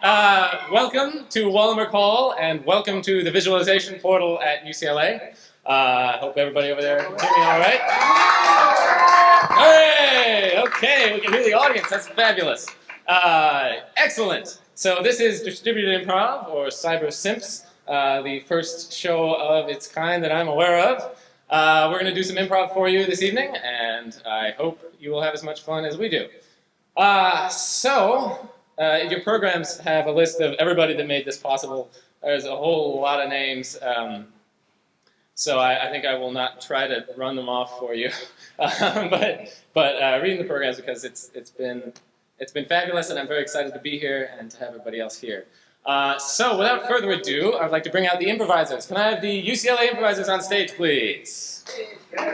Welcome to Wallenberg Hall, and welcome to the visualization portal at UCLA. Hope everybody over there can hear me all right. Hooray! Okay, we can hear the audience. That's fabulous. Excellent. So this is Distributed Improv, or CyberSimps, the first show of its kind that I'm aware of. We're going to do some improv for you this evening, and I hope you will have as much fun as we do. Your programs have a list of everybody that made this possible. There's a whole lot of names, so I think I will not try to run them off for you. but reading the programs, because it's been fabulous, and I'm very excited to be here and to have everybody else here. So without further ado, I'd like to bring out the improvisers. Can I have the UCLA improvisers on stage, please? Hey!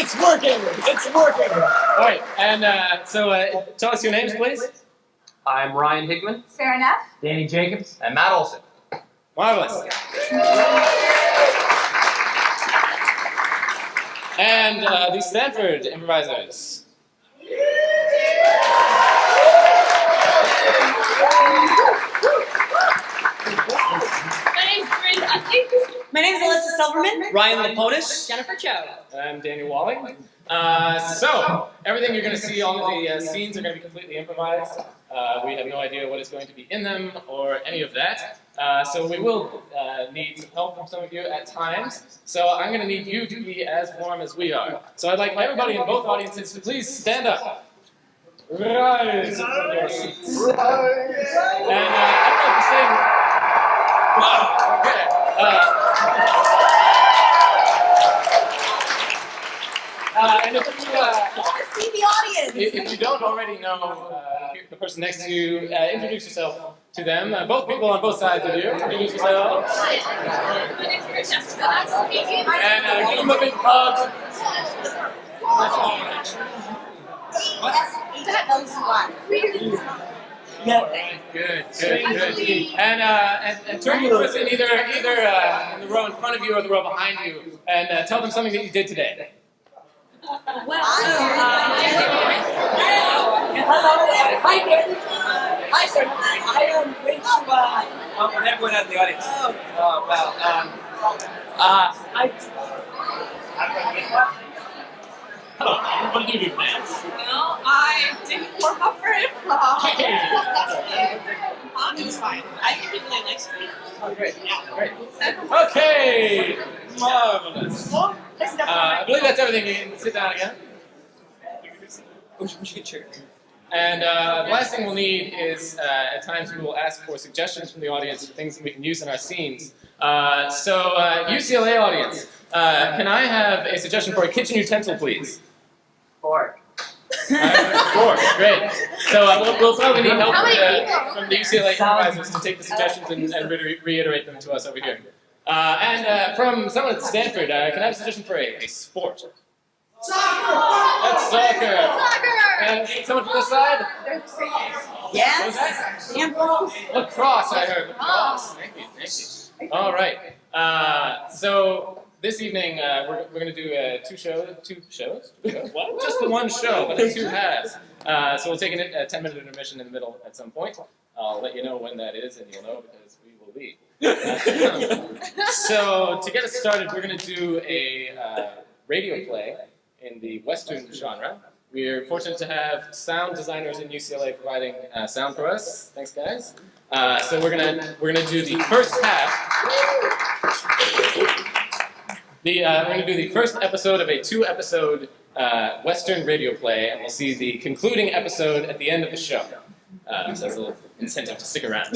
It's working! It's working! All right, and tell us your names, please. I'm Ryan Hickman. Sarah Neff. Danny Jacobs. And Matt Olson. Marvelous. And the Stanford improvisers. My name is Alyssa Silverman. Ryan Laponis. Jennifer Cho. I'm Daniel Walling. So, everything you're going to see, all of the scenes are going to be completely improvised. We have no idea what is going to be in them or any of that. So we will need some help from some of you at times. So I'm going to need you to be as warm as we are. So I'd like everybody in both audiences to please stand up. Rise from your seats. And I don't know if you're saying... Wow, okay. And if you, I want to see the audience. if you don't already know the person next to you, introduce yourself to them. Both people on both sides of you. Introduce yourselves. My name is Patricia. Nice to meet you. And give them a big hug. Good. And turn to the person either in the row in front of you or the row behind you, and tell them something that you did today. Well, Hi, Danny. Hi, sir. I went to, everyone out in the audience. What did you do, man? well, I didn't warm up for improv. It was fine. I think people like next week. Oh, great. Okay. Marvelous. I believe that's everything. You can sit down again. We should get chair. And the last thing we'll need is, at times we will ask for suggestions from the audience for things that we can use in our scenes. UCLA audience, can I have a suggestion for a kitchen utensil, please? Fork. Fork, great. So we'll probably need help from the UCLA improvisers to take the suggestions and reiterate them to us over here. And from someone at Stanford, can I have a suggestion for a sport? Soccer! That's soccer. Soccer! And someone from this side? Yes. What was that? Handball. Lacrosse, I heard. Lacrosse. Thank you. All right. So this evening we're going to do two shows? What? Just the one show, but in two halves. So we'll take a 10-minute intermission in the middle at some point. I'll let you know when that is, and you'll know because we will leave. So to get us started, we're going to do a radio play in the Western genre. We're fortunate to have sound designers in UCLA providing sound for us. Thanks, guys. So we're gonna do the first half. We're gonna do the first episode of a 2-episode Western radio play, and we'll see the concluding episode at the end of the show. So that's a little incentive to stick around.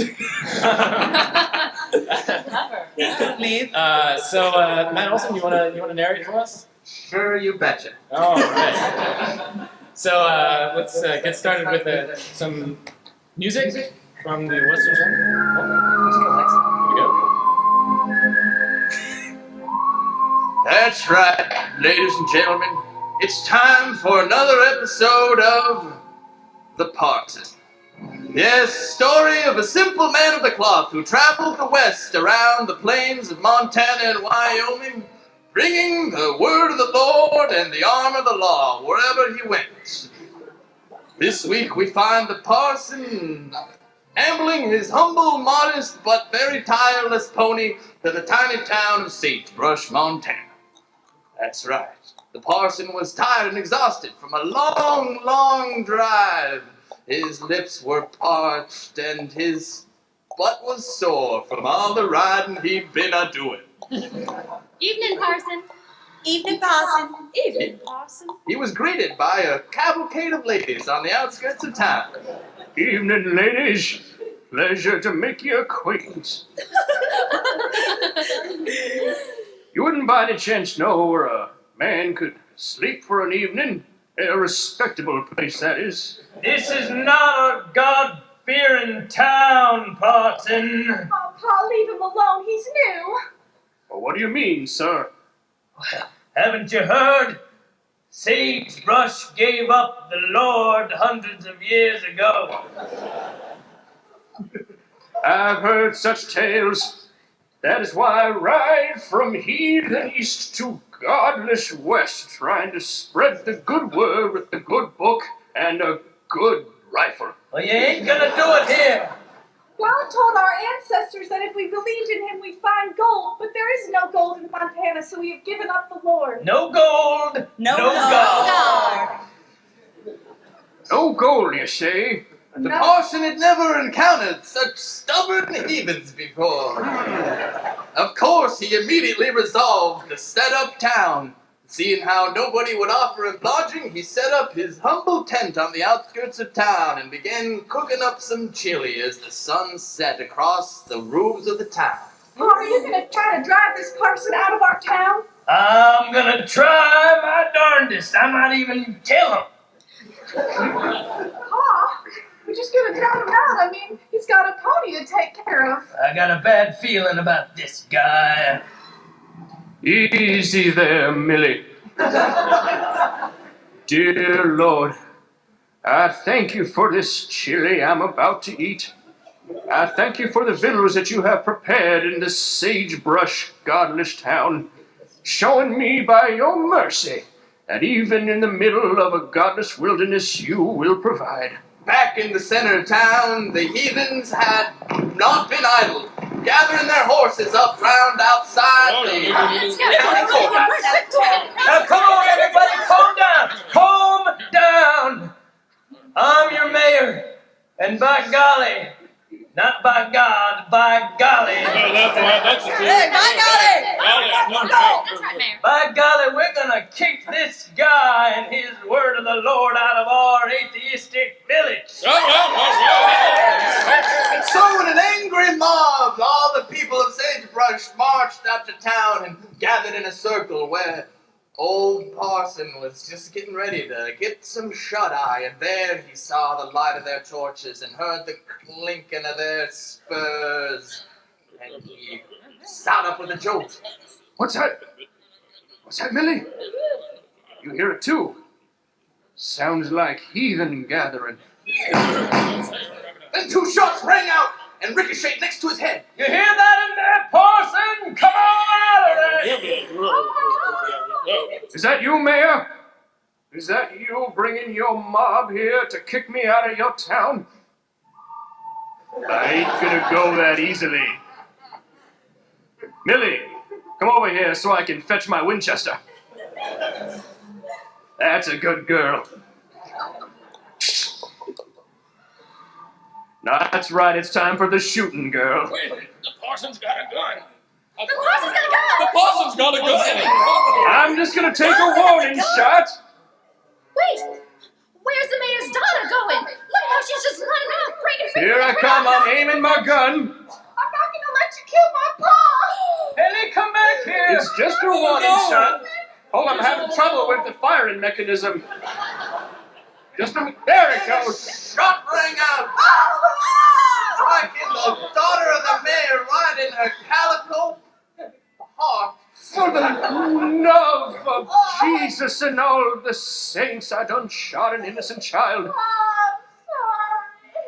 Matt Olson, you wanna narrate for us? Sure, you betcha. All right. So let's get started with some music from the Western genre. Here we go. That's right, ladies and gentlemen. It's time for another episode of The Parson. Yes, story of a simple man of the cloth who traveled the west around the plains of Montana and Wyoming bringing the word of the Lord and the arm of the law wherever he went. This week we find the parson ambling his humble, modest, but very tireless pony to the tiny town of Sagebrush, Montana. That's right. The parson was tired and exhausted from a long, long drive. His lips were parched and his butt was sore from all the riding he'd been a-doing. Evening, Parson. Evening, Parson. Evening, Parson. He was greeted by a cavalcade of ladies on the outskirts of town. Evening, ladies. Pleasure to make your acquaintance. You wouldn't by any chance know where a man could sleep for an evening? A respectable place, that is. This is not a God-fearing town, Parson. Oh, Pa, leave him alone. He's new. Well, what do you mean, sir? Haven't you heard? Sagebrush gave up the Lord hundreds of years ago. I've heard such tales. That is why I ride from heathen east to godless west, trying to spread the good word with the good book and a good rifle. Well, you ain't gonna do it here. God told our ancestors that if we believed in him, we'd find gold, but there is no gold in Montana, so we have given up the Lord. No gold, no God. No gold, you say? The parson had never encountered such stubborn heathens before. Of course, he immediately resolved to set up town. Seeing how nobody would offer him lodging, he set up his humble tent on the outskirts of town and began cooking up some chili as the sun set across the roofs of the town. Pa, are you going to try to drive this parson out of our town? I'm gonna try my darndest. I might even kill him. Pa, we're just going to drive him out. I mean, he's got a pony to take care of. I got a bad feeling about this guy. Easy there, Millie. Dear Lord, I thank you for this chili I'm about to eat. I thank you for the victuals that you have prepared in this sagebrush godless town, showing me by your mercy that even in the middle of a godless wilderness you will provide. Back in the center of town, the heathens had not been idle, gathering their horses up round outside the county court. Now come on, everybody, calm down. Calm down. I'm your mayor, and by golly, not by God, by golly. That's the truth. Hey, by golly! That's right, Mayor. By golly, we're gonna kick this guy and his word of the Lord out of our atheistic village. And so in an angry mob, all the people of Sagebrush marched out to town and gathered in a circle where old Parson was just getting ready to get some shut-eye, and there he saw the light of their torches and heard the clinking of their spurs, and he sat up with a jolt. What's that? What's that, Millie? You hear it too? Sounds like heathen gathering. Then two shots rang out and ricocheted next to his head. You hear that in there, Parson? Come on out of there! Is that you, Mayor? Is that you bringing your mob here to kick me out of your town? I ain't gonna go that easily. Millie, come over here so I can fetch my Winchester. That's a good girl. That's right, it's time for the shooting, girl. Wait, the Parson's got a gun. The Parson's gonna go! The Parson's got a gun. I'm just gonna take a warning shot. Wait! Where's the mayor's daughter going? Look how she's just running out, breaking Here I come, I'm aiming my gun. I'm not going to let you kill my pa! Ellie, come back here! It's just a warning shot. Oh, I'm having trouble with the firing mechanism. There it goes. Shot rang out, striking the daughter of the mayor right in her calico heart. For the love of Jesus and all the saints, I done shot an innocent child. I'm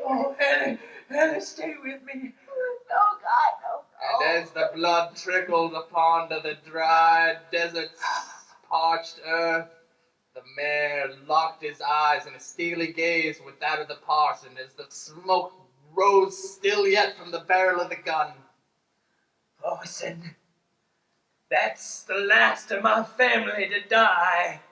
sorry. Oh, Ellie, stay with me. No, God, no. And As the blood trickled upon the dry desert's parched earth, the mayor locked his eyes in a steely gaze with that of the parson as the smoke rose still yet from the barrel of the gun. Parson, that's the last of my family to die.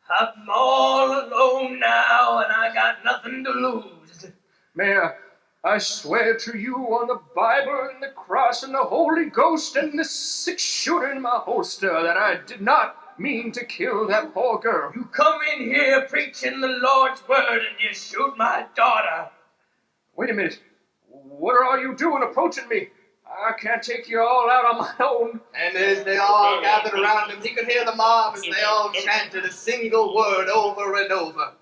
I'm all alone now, and I got nothing to lose. Mayor, I swear to you on the Bible and the cross and the Holy Ghost and the 6-shooter in my holster that I did not mean to kill that poor girl. You come in here preaching the Lord's word, and you shoot my daughter. Wait a minute. What are all you doing approaching me? I can't take you all out on my own. And as they all gathered around him, he could hear the mob as they all chanted a single word over and over.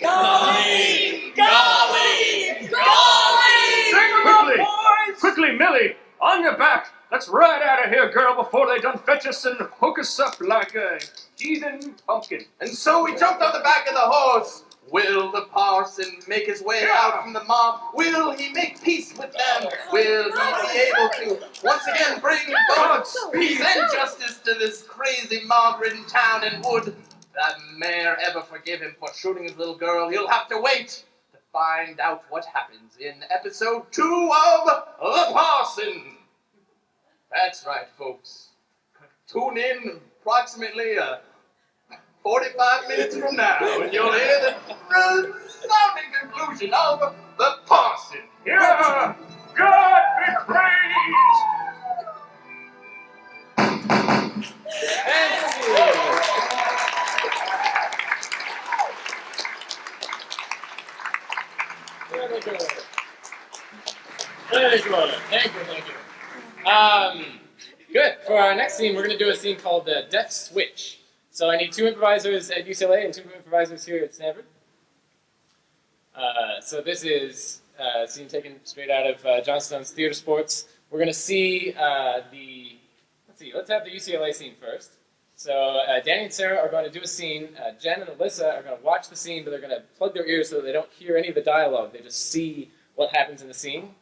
Golly! Golly! Golly! Take 'em up, boys! Quickly, Millie, on your back. Let's ride out of here, girl, before they done fetch us and hook us up like a heathen pumpkin. And so he jumped on the back of the horse. Will the parson make his way out from the mob? Will he make peace with them? Will he be able to once again bring both peace and justice to this crazy mob-ridden town? And would that mayor ever forgive him for shooting his little girl? You'll have to wait to find out what happens in episode 2 of The Parson. That's right, folks. Tune in approximately 45 minutes from now, and you'll hear the resounding conclusion of The Parson. Yeah! God be praised! And very good. Very good. Thank you. Good. For our next scene, we're going to do a scene called the Death Switch. So I need 2 improvisers at UCLA and 2 improvisers here at Stanford. So this is a scene taken straight out of Johnstone's Theater Sports. We're going to see let's have the UCLA scene first. So Danny and Sarah are going to do a scene. Jen and Alyssa are going to watch the scene, but they're going to plug their ears so that they don't hear any of the dialogue. They just see what happens in the scene.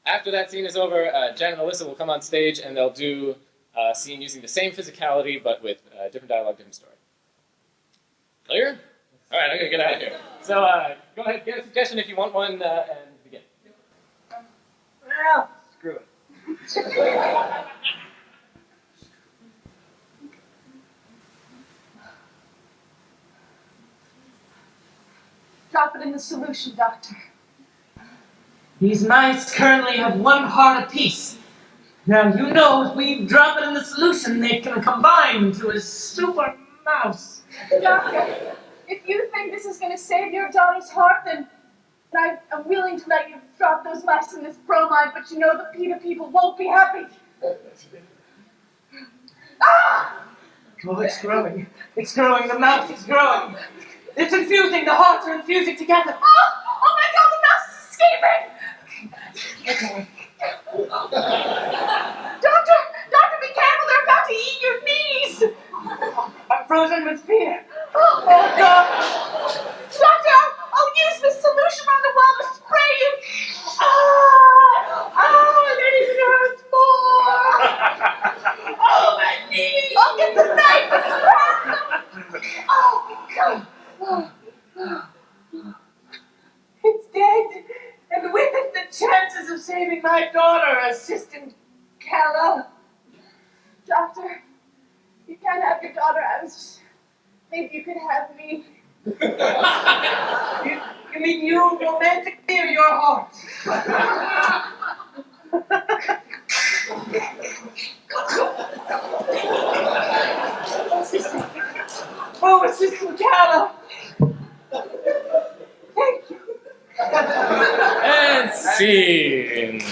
After that scene is over, Jen and Alyssa will come on stage and they'll do a scene using the same physicality, but with different dialogue, different story. Clear? All right, I'm going to get out of here. So go ahead, get a suggestion if you want one, and begin. Well, screw it. Drop it in the solution, Doctor. These mice currently have 1 heart apiece. Now, you know, if we drop it in the solution, they can combine into a super mouse. Doctor, if you think this is going to save your daughter's heart, then I'm willing to let you drop those mice in this bromide, but you know the PETA people won't be happy. Ah! Oh, it's growing. It's growing. The mouse is growing. It's infusing. The hearts are infusing together. Oh my God, the mouse is escaping! Okay. Doctor, be careful, they're about to eat your knees! I'm frozen with fear. Oh God! Doctor, I'll use this solution on the wall to spray you! That even hurts more! Oh, my knees! I'll get the knife and scrap them! Oh, God! It's dead. And with it, the chances of saving my daughter, Assistant Calla. Doctor, you can't have your daughter. Maybe you could have me. You mean you romantically or your heart? Assistant Calla. Thank you. And scene.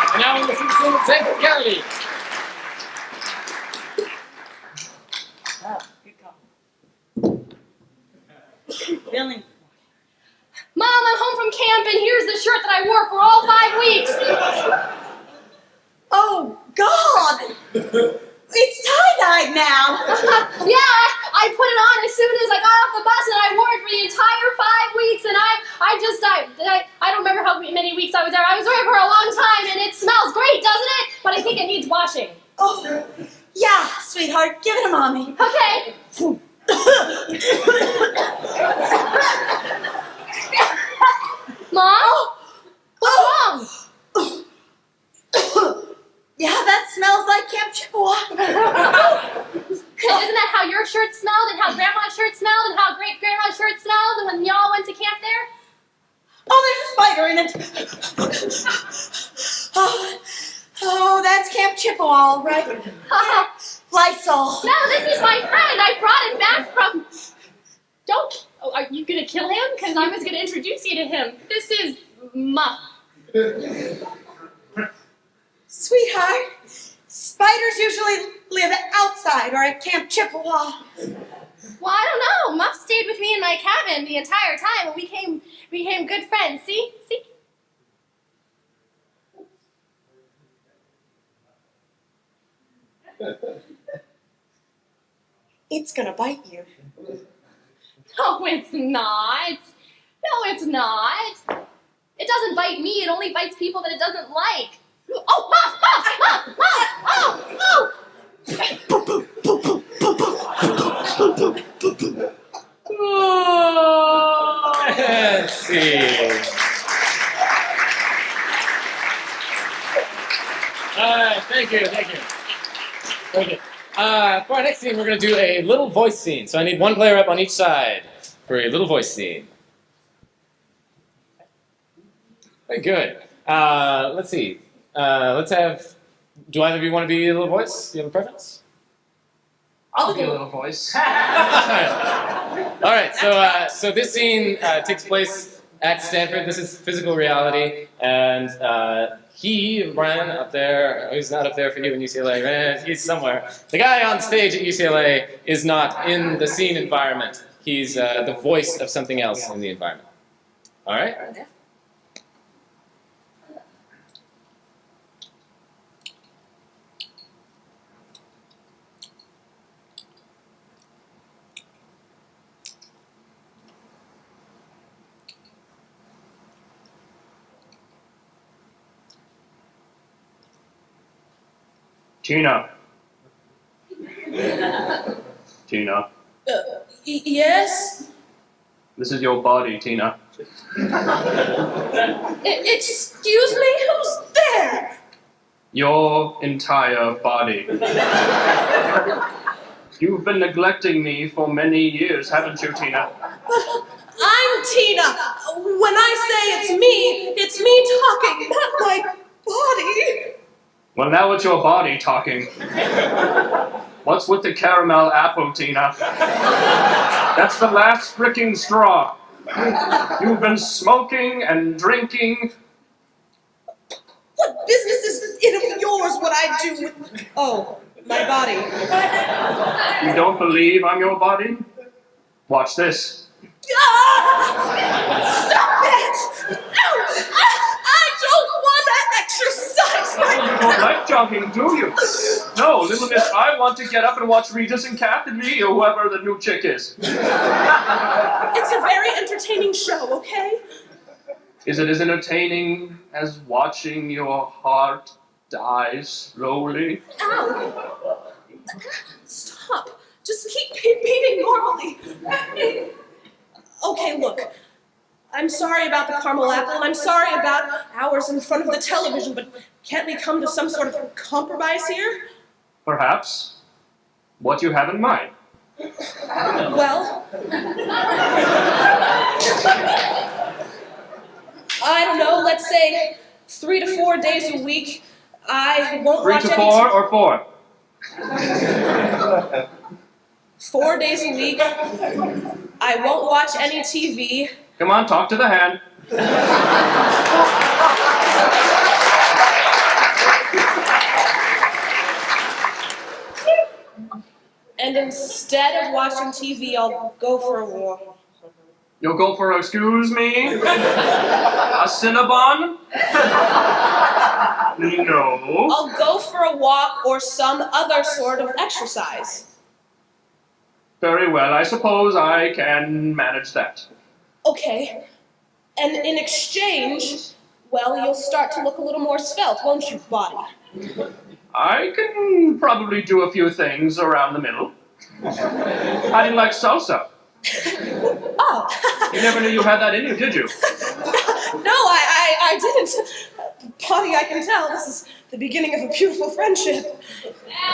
And now we're going to see the scene with Stanford County. Billy. Mom, I'm home from camp and here's the shirt that I wore for all 5 weeks. Oh, God! It's tie-dyed now! Yeah, I put it on as soon as I got off the bus and I wore it for the entire 5 weeks and I don't remember how Mommy. Okay. Mom? What's wrong? Yeah, that smells like Camp Chippewa. Isn't that how your shirt smelled, and how Grandma's shirt smelled, and how Great Grandma's shirt smelled when y'all went to camp there? Oh, there's a spider in it. Oh, that's Camp Chippewa, all right. Lysol. No, this is my friend. I brought it back from... Don't... Oh, are you going to kill him? Because I was going to introduce you to him. This is Muff. Sweetheart, spiders usually live outside or at Camp Chippewa. Well, I don't know. Muff stayed with me in my cabin the entire time, and we became good friends. See? See? It's gonna bite you. No, it's not. No, it's not. It doesn't bite me. It only bites people that it doesn't like. Oh, Muff! Muff! Muff! Oh! Let's see. Thank you. Okay. For our next scene, we're going to do a little voice scene. So I need one player up on each side for a little voice scene. Very good. Let's see. Let's have... Do either of you want to be a little voice? Do you have a preference? I'll be a little voice. All right. So this scene takes place at Stanford. This is physical reality, and Brian up there, he's not up there for you in UCLA, man, he's somewhere. The guy on stage at UCLA is not in the scene environment. He's the voice of something else in the environment. All right? Tina. Tina. Yes? This is your body, Tina. Excuse me? Who's there? Your entire body. You've been neglecting me for many years, haven't you, Tina? I'm Tina. When I say it's me talking, not my body. Well, now it's your body talking. What's with the caramel apple, Tina? That's the last frickin' straw. You've been smoking and drinking. What business is it of yours what I do with... Oh, my body. You don't believe I'm your body? Watch this. Stop it! No! I don't want that exercise! You don't like jogging, do you? No, little miss, I want to get up and watch Regis and Kath and me, or whoever the new chick is. It's a very entertaining show, okay? Is it as entertaining as watching your heart die slowly? Ow! Stop. Just keep beating normally. Okay, look. I'm sorry about the caramel apple, and I'm sorry about hours in front of the television, but can't we come to some sort of compromise here? Perhaps. What you have in mind? Well... I don't know, let's say 3 to 4 days a week. I won't watch 3 to 4 or 4? 4 days a week. I won't watch any TV. Come on, talk to the hand. And instead of watching TV, I'll go for a walk. You'll go for, excuse me? A Cinnabon? No. I'll go for a walk or some other sort of exercise. Very well, I suppose I can manage that. Okay. And in exchange, well, you'll start to look a little more svelte, won't you, body? I can probably do a few things around the middle. I didn't like salsa. Oh. You never knew you had that in you, did you? No, I didn't. Potty, I can tell. This is the beginning of a beautiful friendship.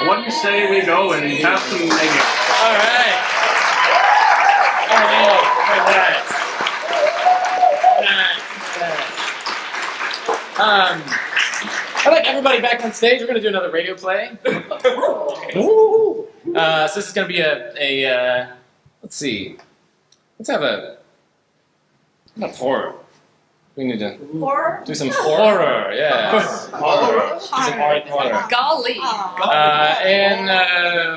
What do you say we go and have some egging? All right. All right. I'd like everybody back on stage. We're going to do another radio play. So this is going to be a let's see. Let's have not horror. We need to Horror? do some horror, yes. Horror? Some horror. Golly. In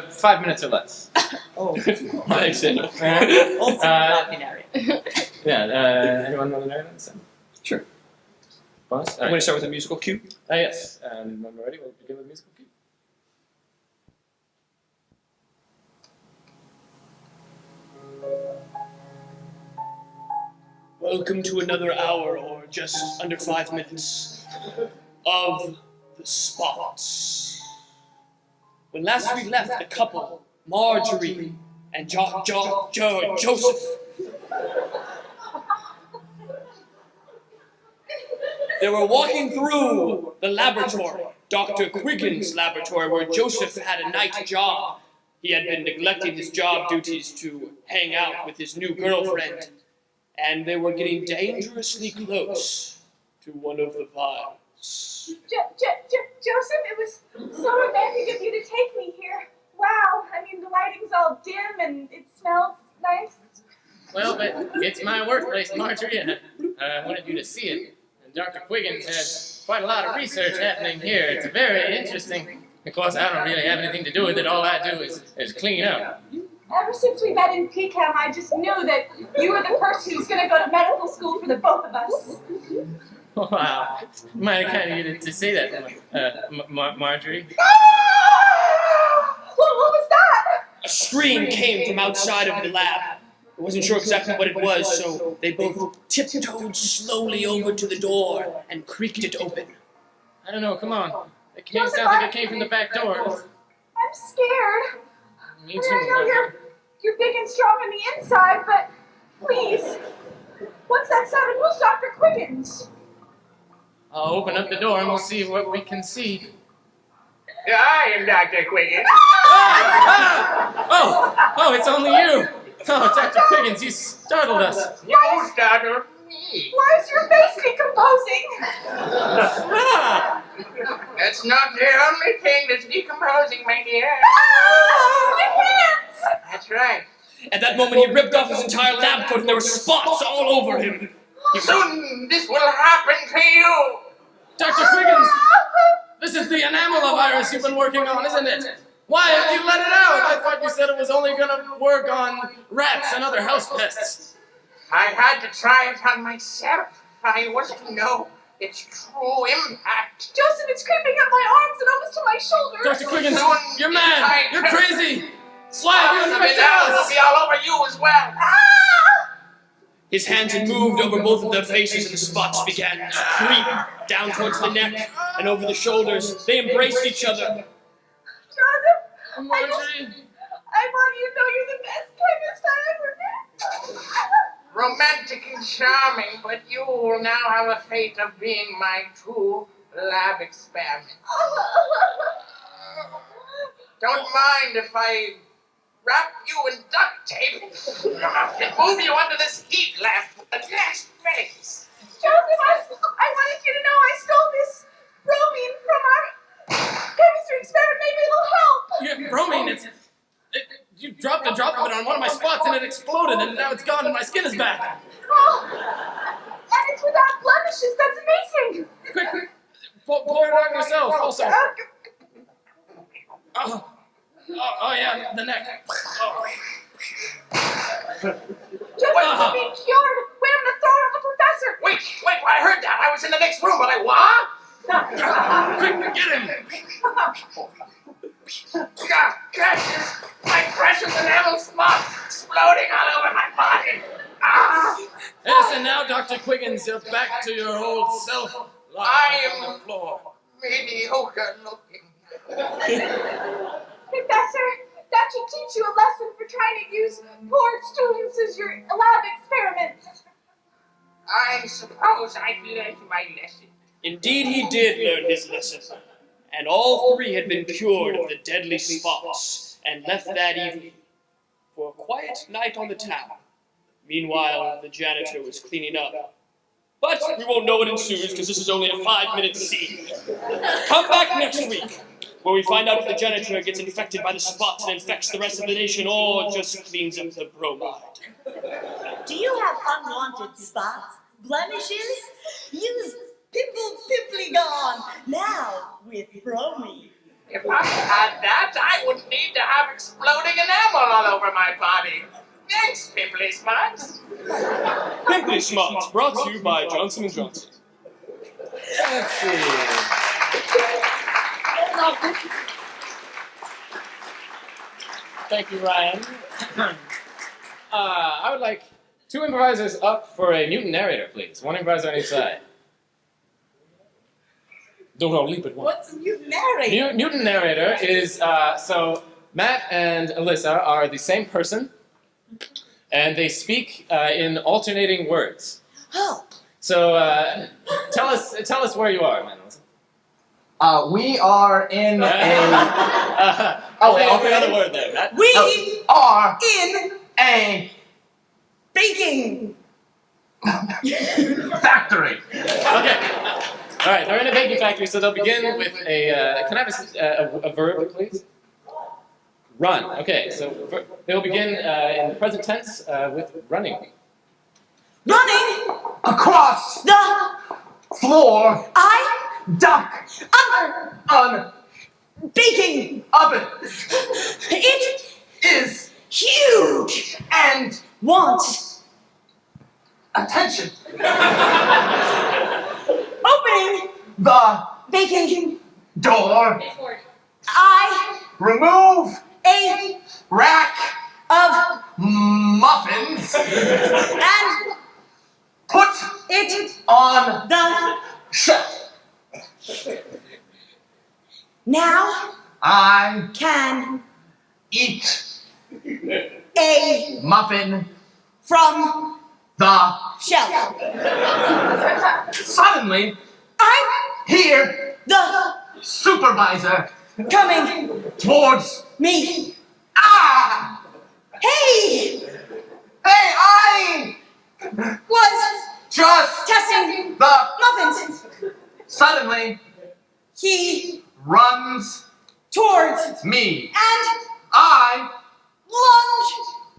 5 minutes or less. Oh. Thanks, Daniel. Anyone want to narrate this? Sure. Boss? I'm going to start with a musical cue. Yes. When we're ready, we'll begin with musical cue. Welcome to another hour, or just under 5 minutes, of the spots. When last we left the couple, Marjorie and Joseph, they were walking through the laboratory, Dr. Quiggin's laboratory, where Joseph had a night job. He had been neglecting his job duties to hang out with his new girlfriend, and they were getting dangerously close to one of the vials. Joseph, it was so romantic of you to take me here. Wow, I mean, the lighting's all dim and it smells nice. Well, but it's my workplace, Marjorie, and I wanted you to see it. And Dr. Quiggins had quite a lot of research happening here. It's very interesting. Of course, I don't really have anything to do with it. All I do is clean up. Ever since we met in PCAM, I just knew that you were the person who's going to go to medical school for the both of us. Wow. Mighty kind of you to say that, Marjorie. What was that? A scream came from outside of the lab. I wasn't sure exactly what it was, so they both tiptoed slowly over to the door and creaked it open. I don't know, come on. It sounds like it came from the back door. I'm scared. Me I mean, too. I know you're big and strong on the inside, but please, what's that sound? And who's Dr. Quiggins? I'll open up the door and we'll see what we can see. I am Dr. Quiggins. Oh, it's only you. Oh, Dr. Quiggins, you startled us. You startled me. Why is your face decomposing? That's not the only thing that's decomposing, my dear. My hands! That's right. At that moment, he ripped off his entire lab coat and there were spots all over him. Soon this will happen to you. Dr. Quiggins, this is the enamel-virus you've been working on, isn't it? Why have you let it out? I thought you said it was only going to work on rats and other house pests. I had to try it on myself. I was to know its true impact. Joseph, it's creeping up my arms and almost to my shoulders. Dr. Quiggins, you're mad. You're crazy. Why have you infected It will us? be all over you as well. His hands had moved over both of their faces and the spots began to creep down towards the neck and over the shoulders. They embraced each other. Joseph, Marjorie. I want you to know you're the best chemist I ever met. Romantic and charming, but you will now have a fate of being my true lab experiment. Don't mind if I wrap you in duct tape and move you under this heat lamp with the next face. Joseph, I wanted you to know I stole this bromine from our chemistry experiment. Maybe it'll help. You have bromine. You dropped a drop of it on one of my spots and it exploded and now it's gone and my skin is back. Oh, and it's without blemishes. That's amazing. Quick, pour it on yourself also. Oh yeah, the neck. Oh. Joseph is being cured. Wait, I'm gonna throw it on the professor. Wait, I heard that. I was in the next room, but I what? Quick, get him. Precious, my precious enamel spots exploding all over my body. Yes, and now, Dr. Quiggins, you're back to your old self. Lying on the floor. Mediocre looking. Professor, that should teach you a lesson for trying to use poor students as your lab experiments. I suppose I learned my lesson. Indeed, he did learn his lesson. And all three had been cured of the deadly spots and left that evening for a quiet night on the town. Meanwhile, the janitor was cleaning up. But we won't know what ensues because this is only a 5-minute scene. Come back next week, where we find out if the janitor gets infected by the spots and infects the rest of the nation or just cleans up the bromide. Do you have unwanted spots, blemishes? Use Pimply Gone now with bromine. If I had that, I wouldn't need to have exploding enamel all over my body. Thanks, Pimply Spots. Pimply Smarts, brought to you by Johnson & Johnson. Let's see. Thank you, Ryan. I would like 2 improvisers up for a mutant narrator, please. 1 improviser on each side. Don't all leap at once. What's a mutant narrator? Mutant narrator is, so Matt and Alyssa are the same person, and they speak in alternating words. Oh. So tell us where you are, Matt and Alyssa. We are in a... Every other word there, Matt. We are in a baking factory. Okay. All right, they're in a baking factory, so they'll begin with a. Can I have a verb, please? Run. Okay, so they'll begin in the present tense with running. running Across the floor. I Duck. under On baking. oven. It Is huge and wants attention. opening The baking door. I Remove a rack of muffins. and Put it on the shelf. now I can eat a muffin from the shelf. Suddenly I hear the supervisor coming towards me. ah. Hey, Hey, I was just testing the muffins. suddenly He runs towards me. and I lunge.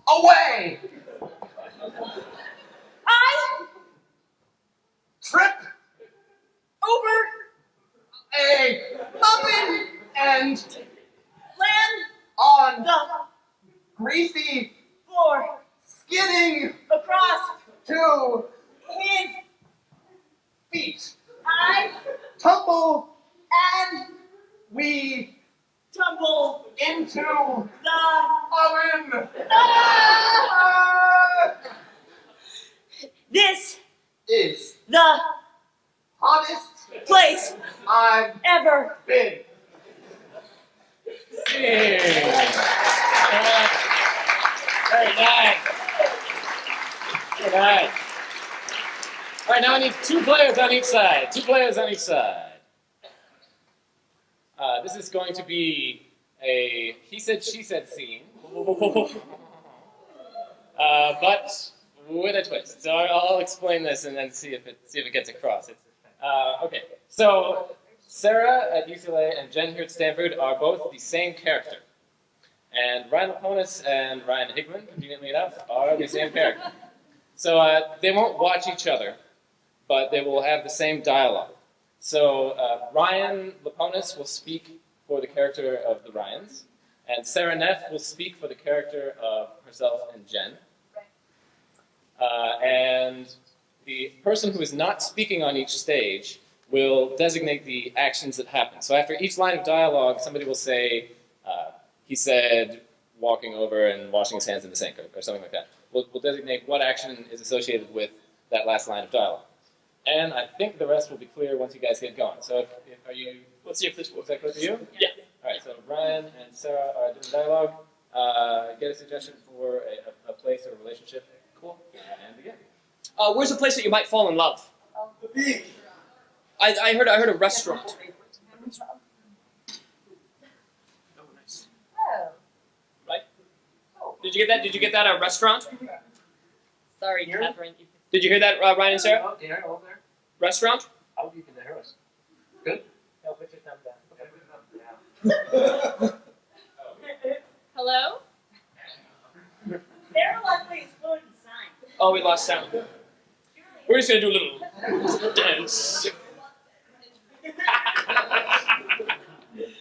away. I Trip over a muffin and land on the greasy floor skidding across to his feet. I Tumble and we tumble into the oven. this Is the hottest place I've ever been. Very nice. Very nice. All right, now I need 2 players on each side. 2 players on each side. This is going to be a he said, she said scene. But with a twist. So I'll explain this and then see if it gets across. Okay, so Sarah at UCLA and Jen here at Stanford are both the same character. And Ryan Laponis and Ryan Hickman, conveniently enough, are the same character. So they won't watch each other, but they will have the same dialogue. So Ryan Laponis will speak for the character of the Ryans, and Sarah Neff will speak for the character of herself and Jen. And the person who is not speaking on each stage will designate the actions that happen. So after each line of dialogue, somebody will say, he said walking over and washing his hands in the sink, or something like that. We'll designate what action is associated with that last line of dialogue. And I think the rest will be clear once you guys get going. So are you... Let's see if this works. Is that clear to you? Yeah. All right, so Ryan and Sarah are doing dialogue. get a suggestion for a place or a relationship. Cool. And begin. Where's a place that you might fall in love? The beach. I heard a restaurant. Oh, nice. Right? Did you get that? Did you get that? A restaurant? Sorry, Catherine. Did you hear that, Ryan and Sarah? Oh, there, over there. Restaurant? How do you can hear us? Good? No, put your thumb down. Hello? Sarah Leslie's food and sign. Oh, we lost sound. We're just gonna do a little dance.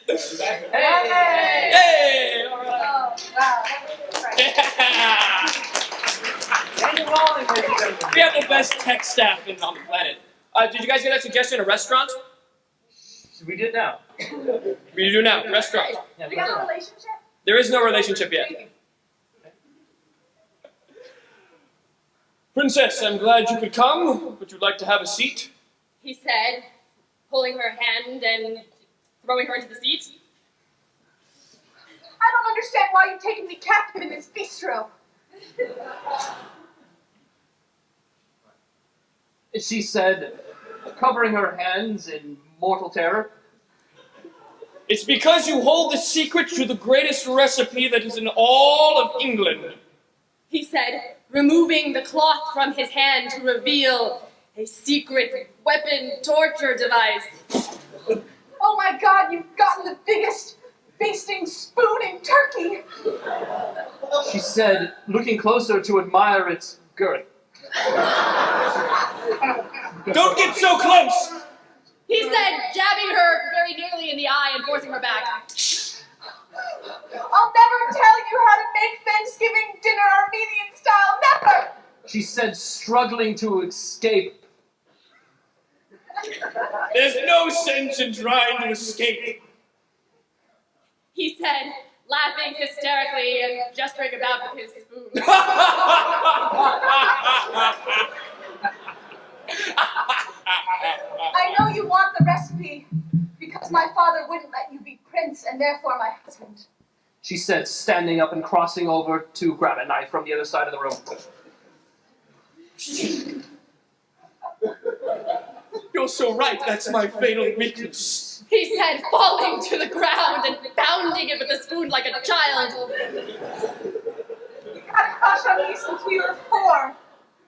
Hey! Hey! All right. Oh, wow. We have the best tech staff on the planet. Did you guys get that suggestion? A restaurant? We did now. We do now. Restaurant. We got a relationship? There is no relationship yet. Princess, I'm glad you could come. Would you like to have a seat? He said, pulling her hand and throwing her into the seat. I don't understand why you've taken me captive in this bistro. She said, covering her hands in mortal terror. It's because you hold the secret to the greatest recipe that is in all of England. He said, removing the cloth from his hand to reveal a secret weapon torture device. Oh my God, you've gotten the biggest basting spoon in Turkey. She said, looking closer to admire its girth. Don't get so close! He said, jabbing her very nearly in the eye and forcing her back. I'll never tell you how to make Thanksgiving dinner Armenian style, never! She said, struggling to escape. There's no sense in trying to escape. He said, laughing hysterically and gesturing about with his spoon. I know you want the recipe because my father wouldn't let you be prince and therefore my husband. She said, standing up and crossing over to grab a knife from the other side of the room. You're so right, that's my fatal weakness. He said, falling to the ground and pounding it with a spoon like a child. You've had a crush on me since we were 4,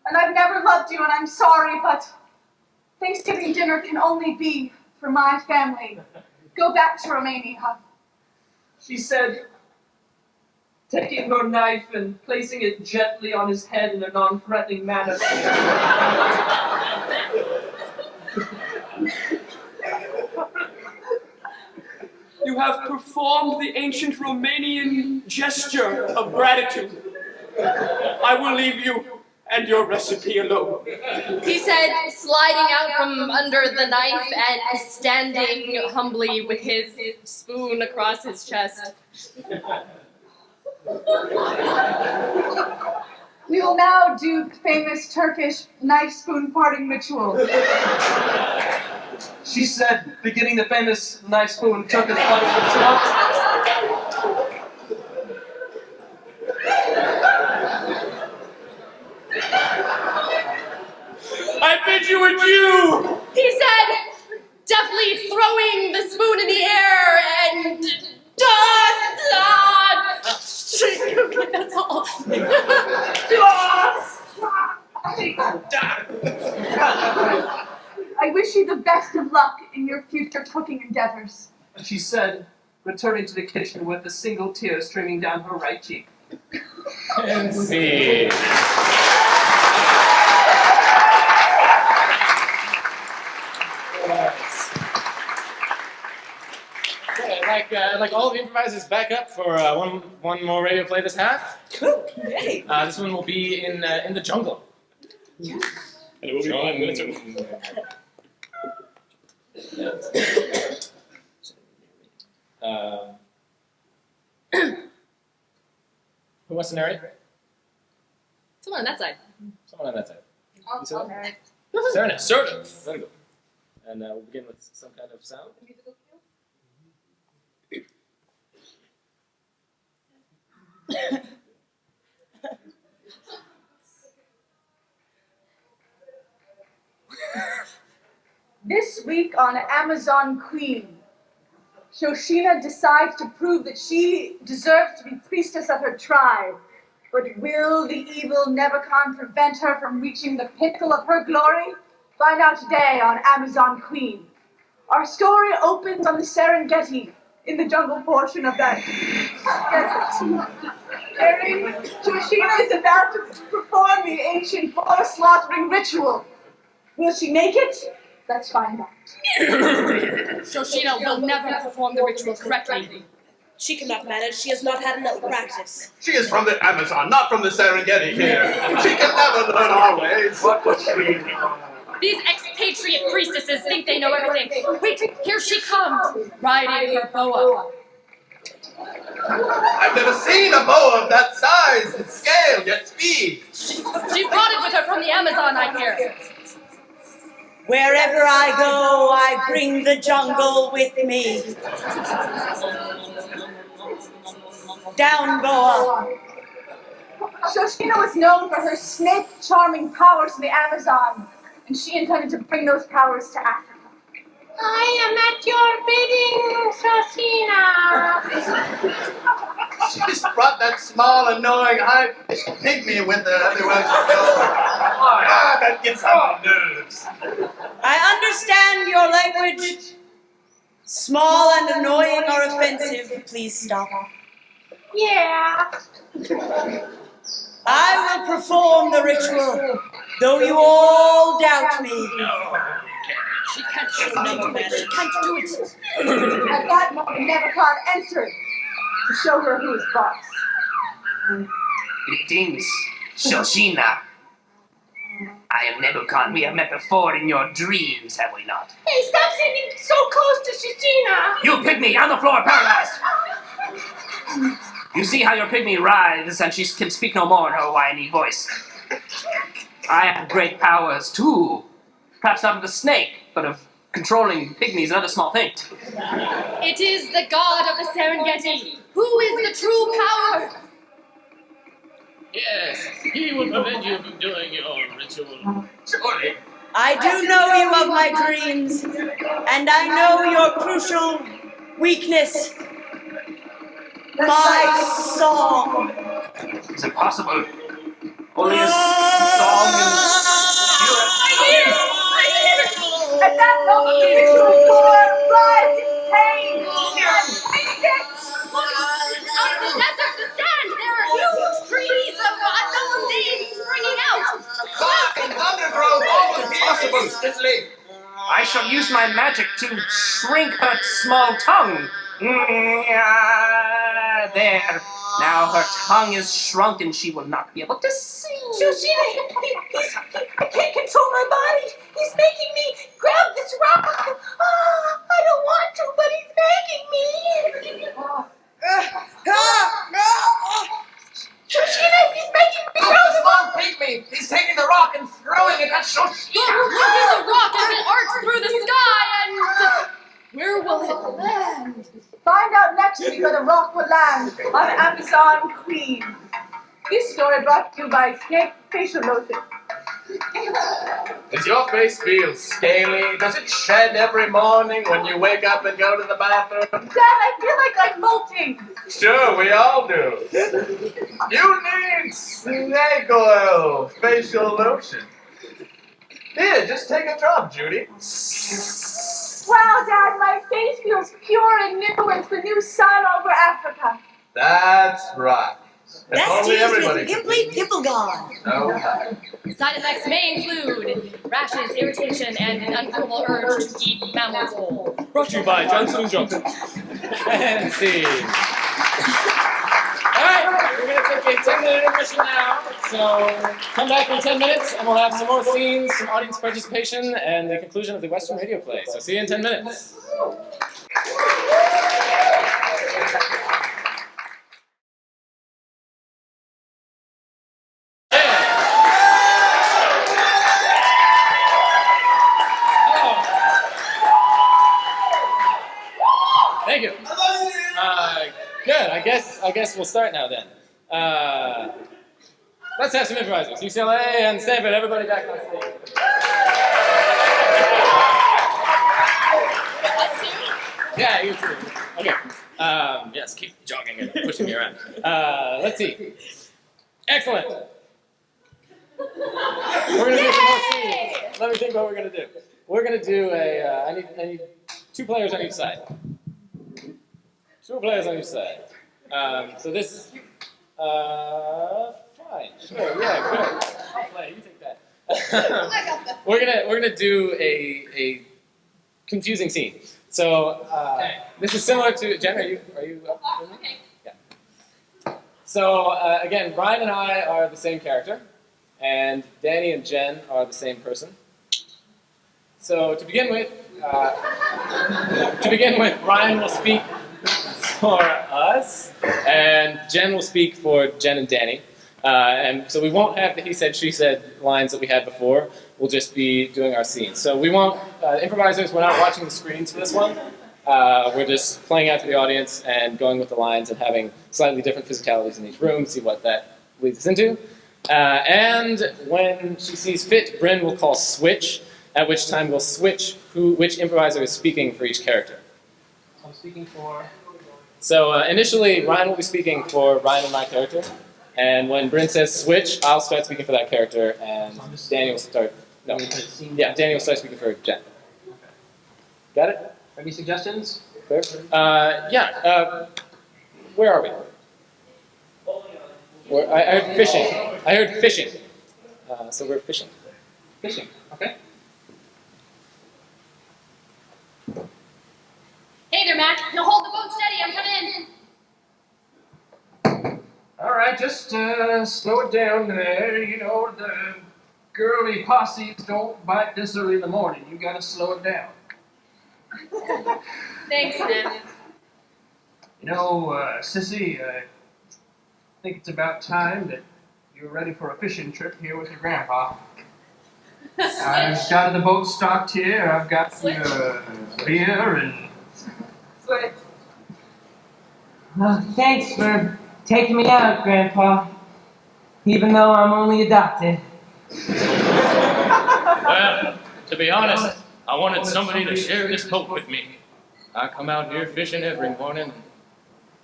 and I've never loved you, and I'm sorry, but Thanksgiving dinner can only be for my family. Go back to Romania. She said, taking her knife and placing it gently on his head in a non-threatening manner. You have performed the ancient Romanian gesture of gratitude. I will leave you and your recipe alone. He said, sliding out from under the knife and standing humbly with his spoon across his chest. We will now do the famous Turkish knife spoon parting ritual. She said, beginning the famous knife spoon Turkish parting ritual. I bid you adieu! He said, deftly throwing the spoon in the air and that's all. I wish you the best of luck in your future cooking endeavors. She said, returning to the kitchen with a single tear streaming down her right cheek. And see. Okay, like all the improvisers back up for one more radio play this half. Yay. This one will be in the jungle. And it will be 5 minutes ago. Who wants to narrate? Someone on that side. Someone on that side. I'll narrate. Sarah. Certain. Very good. And we'll begin with some kind of sound. Musical cue? This week on Amazon Queen, Shoshina decides to prove that she deserves to be priestess of her tribe. But will the evil Nebuchadnezzar prevent her from reaching the pinnacle of her glory? Find out today on Amazon Queen. Our story opens on the Serengeti, in the jungle portion of that desert. Wherein Shoshina is about to perform the ancient boar slaughtering ritual. Will she make it? Let's find out. Shoshina will never perform the ritual correctly. She cannot manage. She has not had enough practice. She is from the Amazon, not from the Serengeti here. She can never learn our ways. What was she? These expatriate priestesses think they know everything. Wait, here she comes, riding her boa. I've never seen a boa of that size and scale, yet speed. She brought it with her from the Amazon, I hear. Wherever I go, I bring the jungle with me. Down, boa. Shoshina was known for her snake-charming powers in the Amazon, and she intended to bring those powers to Africa. I am at your bidding, Shoshina. She's brought that small, annoying, high-pitched pygmy with her everywhere she goes. Ah, that gets on my nerves. I understand your language. Small and annoying or offensive, please stop. Yeah. I will perform the ritual, though you all doubt me. She can't show no magic. She can't do it. At that moment, Nebuchadnezzar entered to show her who is boss. Greetings, Shoshina. I am Nebuchadnezzar. We have met before in your dreams, have we not? Hey, stop sitting so close to Shoshina. You pygmy, on the floor, paralyzed! You see how your pygmy writhes and she can speak no more in her whiny voice. I have great powers, too. Perhaps not of the snake, but of controlling pygmies and other small things. It is the god of the Serengeti. Who is the true power? Yes, he will prevent you from doing your ritual. Surely. I do know you of my dreams, and I know your crucial weakness. My song. Is it possible? Only a song and At that moment, the ritual boar writhed in pain and hated it. Out of the desert, the sand, there are huge trees of unknown names springing out. Clock and undergrowth, all is possible, Stisley. I shall use my magic to shrink her small tongue. There. Now her tongue is shrunk and she will not be able to sing. Shoshina, I can't control my body. He's making me grab this rock. I don't want to, but he's making me. Shoshina, he's making me Look, the small pygmy. He's taking the rock and throwing it at Shoshina. Look at the rock as it arcs through the sky and... Where will it land? Find out next week where the rock will land on Amazon Queen. This story brought to you by Snake Facial Lotion. Does your face feel scaly? Does it shed every morning when you wake up and go to the bathroom? Dad, I feel like I'm molting. Sure, we all do. You need snake oil facial lotion. Here, just take a drop, Judy. Wow, Dad, my face feels pure and new. It's the new sun over Africa. That's right. If That's only used everybody with could Gimply Gimplegon. Okay. Side effects may include rashes, irritation, and an uncontrollable urge to eat mammals whole. Brought to you by Johnson & Johnson. And see. Alright, we're going to take a 10-minute intermission now. So come back in 10 minutes and we'll have some more scenes, some audience participation, and the conclusion of the Western radio play. So see you in 10 minutes. Thank you. Good. I guess we'll start now then. Let's have some improvisers. UCLA and Stanford, everybody back on stage. Yeah, you too. Okay. Yes, keep jogging and pushing me around. Let's see. Excellent. We're gonna do some more scenes. Let me think what we're gonna do. We're gonna do a. I need 2 players on each side. 2 players on each side. So this. Fine. Sure. Yeah. Good. I'll play. You take that. We're gonna do a confusing scene. So this is similar to Jen. Are you up? Okay. Yeah. So again, Ryan and I are the same character, and Danny and Jen are the same person. So to begin with, Ryan will speak for us, and Jen will speak for Jen and Danny. And so we won't have the he said, she said lines that we had before. We'll just be doing our scenes. So we won't, improvisers, we're not watching the screens for this one. We're just playing out to the audience and going with the lines and having slightly different physicalities in each room, see what that leads us into. And when she sees fit, Bryn will call switch, at which time we'll switch which improviser is speaking for each character. I'm speaking for... So initially, Ryan will be speaking for Ryan and my character. And when Bryn says switch, I'll start speaking for that character, and Danny will start... No. Yeah, Danny will start speaking for Jen. Okay. Got it? Any suggestions? Clear? Where are we? I heard fishing. I heard fishing. So we're fishing. Fishing, okay. Hey there, Mac. Now hold the boat steady. I'm coming in. All right, just slow it down there. You know, the girly posses don't bite this early in the morning. You gotta slow it down. Thanks, Mac. You know, Sissy, I think it's about time that you're ready for a fishing trip here with your grandpa. I've got the boat stocked here. I've got your beer and... Switch. Well, thanks for taking me out, Grandpa. Even though I'm only adopted. Well, to be honest, I wanted somebody to share this boat with me. I come out here fishing every morning.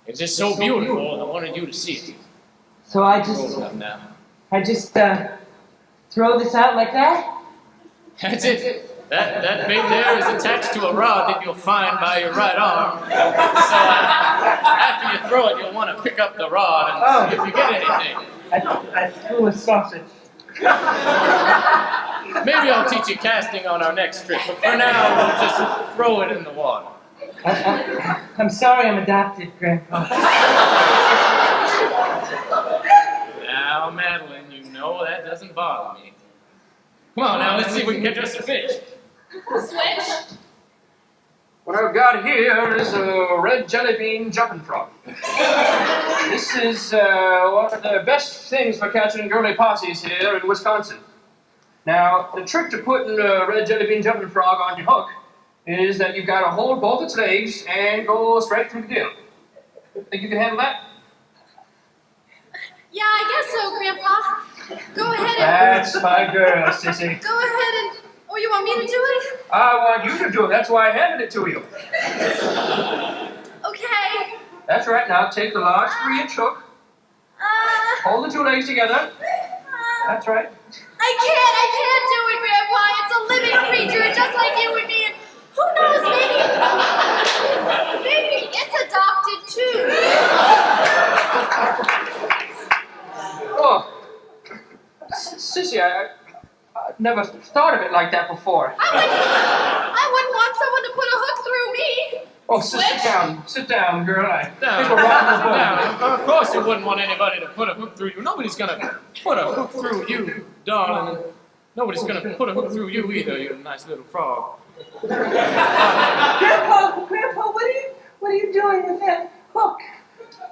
It's just so beautiful, and I wanted you to see it. So I just throw this out like that? That's it. That bait there is attached to a rod that you'll find by your right arm. So after you throw it, you'll want to pick up the rod and see if you get anything. I threw a sausage. Maybe I'll teach you casting on our next trip, but for now, we'll just throw it in the water. I'm sorry I'm adopted, Grandpa. Now, Madeline, you know that doesn't bother me. Come on now, let's see if we can catch us a fish. Switch. What I've got here is a red jelly bean jumping frog. This is one of the best things for catching girly posses here in Wisconsin. Now, the trick to putting a red jelly bean jumping frog on your hook is that you've got to hold both its legs and go straight through the gill. Think you can handle that? Yeah, I guess so, Grandpa. Go ahead and... That's my girl, Sissy. Go ahead and... Oh, you want me to do it? I want you to do it. That's why I handed it to you. Okay. That's right. Now take the large 3-inch hook. Hold the 2 legs together. That's right. I can't do it, Grandpa. It's a living creature, just like you and me. And who knows, maybe it's adopted too. Oh, Sissy, I've never thought of it like that before. I wouldn't want someone to put a hook through me. Oh, sit down, girl. I think Now, we're rocking the boat. of course you wouldn't want anybody to put a hook through you. Nobody's gonna put a hook through you, darling. Nobody's gonna put a hook through you either, you nice little frog. Grandpa, what are you doing with that hook?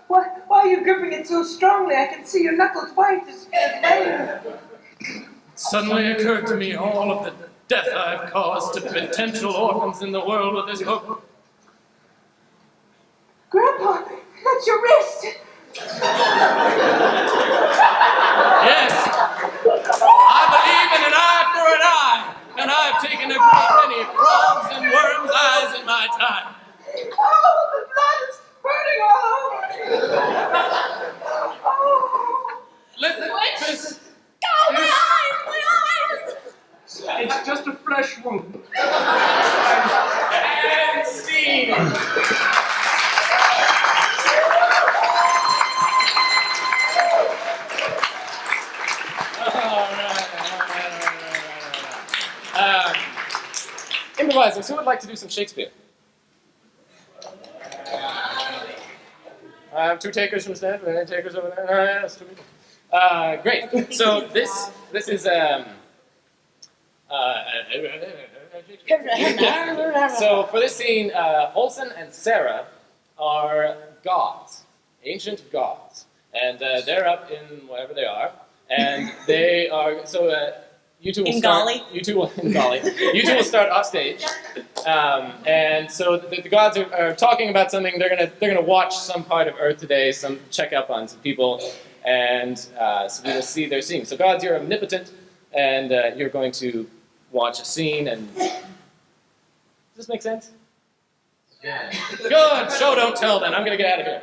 Why are you gripping it so strongly? I can see your knuckles white as flame. Suddenly occurred to me all of the death I've caused to potential orphans in the world with this hook. Grandpa, that's your wrist. And scene. Improvisers, who would like to do some Shakespeare? I have 2 takers from Stanford, and 8 takers over there. Oh, yeah, that's 2 people. Great. So this is so for this scene, Olsen and Sarah are gods, ancient gods, and they're up in wherever they are, and they are so. You two will In start. Golly? You two will in Golly. You two will start off stage, and so the gods are talking about something. They're gonna watch some part of Earth today, check up on some people, and so we will see their scene. So gods, you're omnipotent, and you're going to watch a scene. And does this make sense? Yeah. Good. Show don't tell. Then I'm gonna get out of here.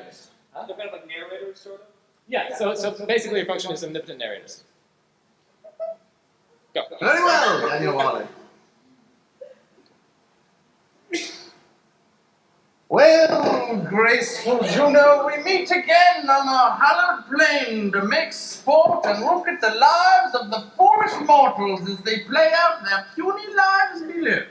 Huh? They're kind of like narrators, sort of? Yeah. So basically, your function is omnipotent narrators. Go. Very well, Daniel Wally. Well, graceful Juno, we meet again on our hallowed plain to make sport and look at the lives of the foolish mortals as they play out their puny lives below.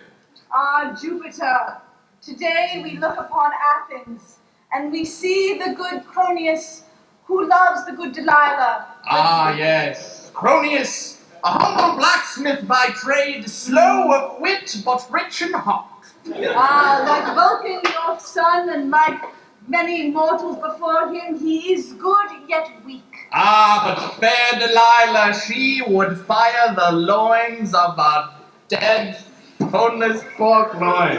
Ah, Jupiter, today we look upon Athens, and we see the good Cronius, who loves the good Delilah. Ah, yes, Cronius, a humble blacksmith by trade, slow of wit, but rich in heart. Ah, like Vulcan, your son, and like many mortals before him, he is good yet weak. Ah, but fair Delilah, she would fire the loins of a dead, boneless pork loin.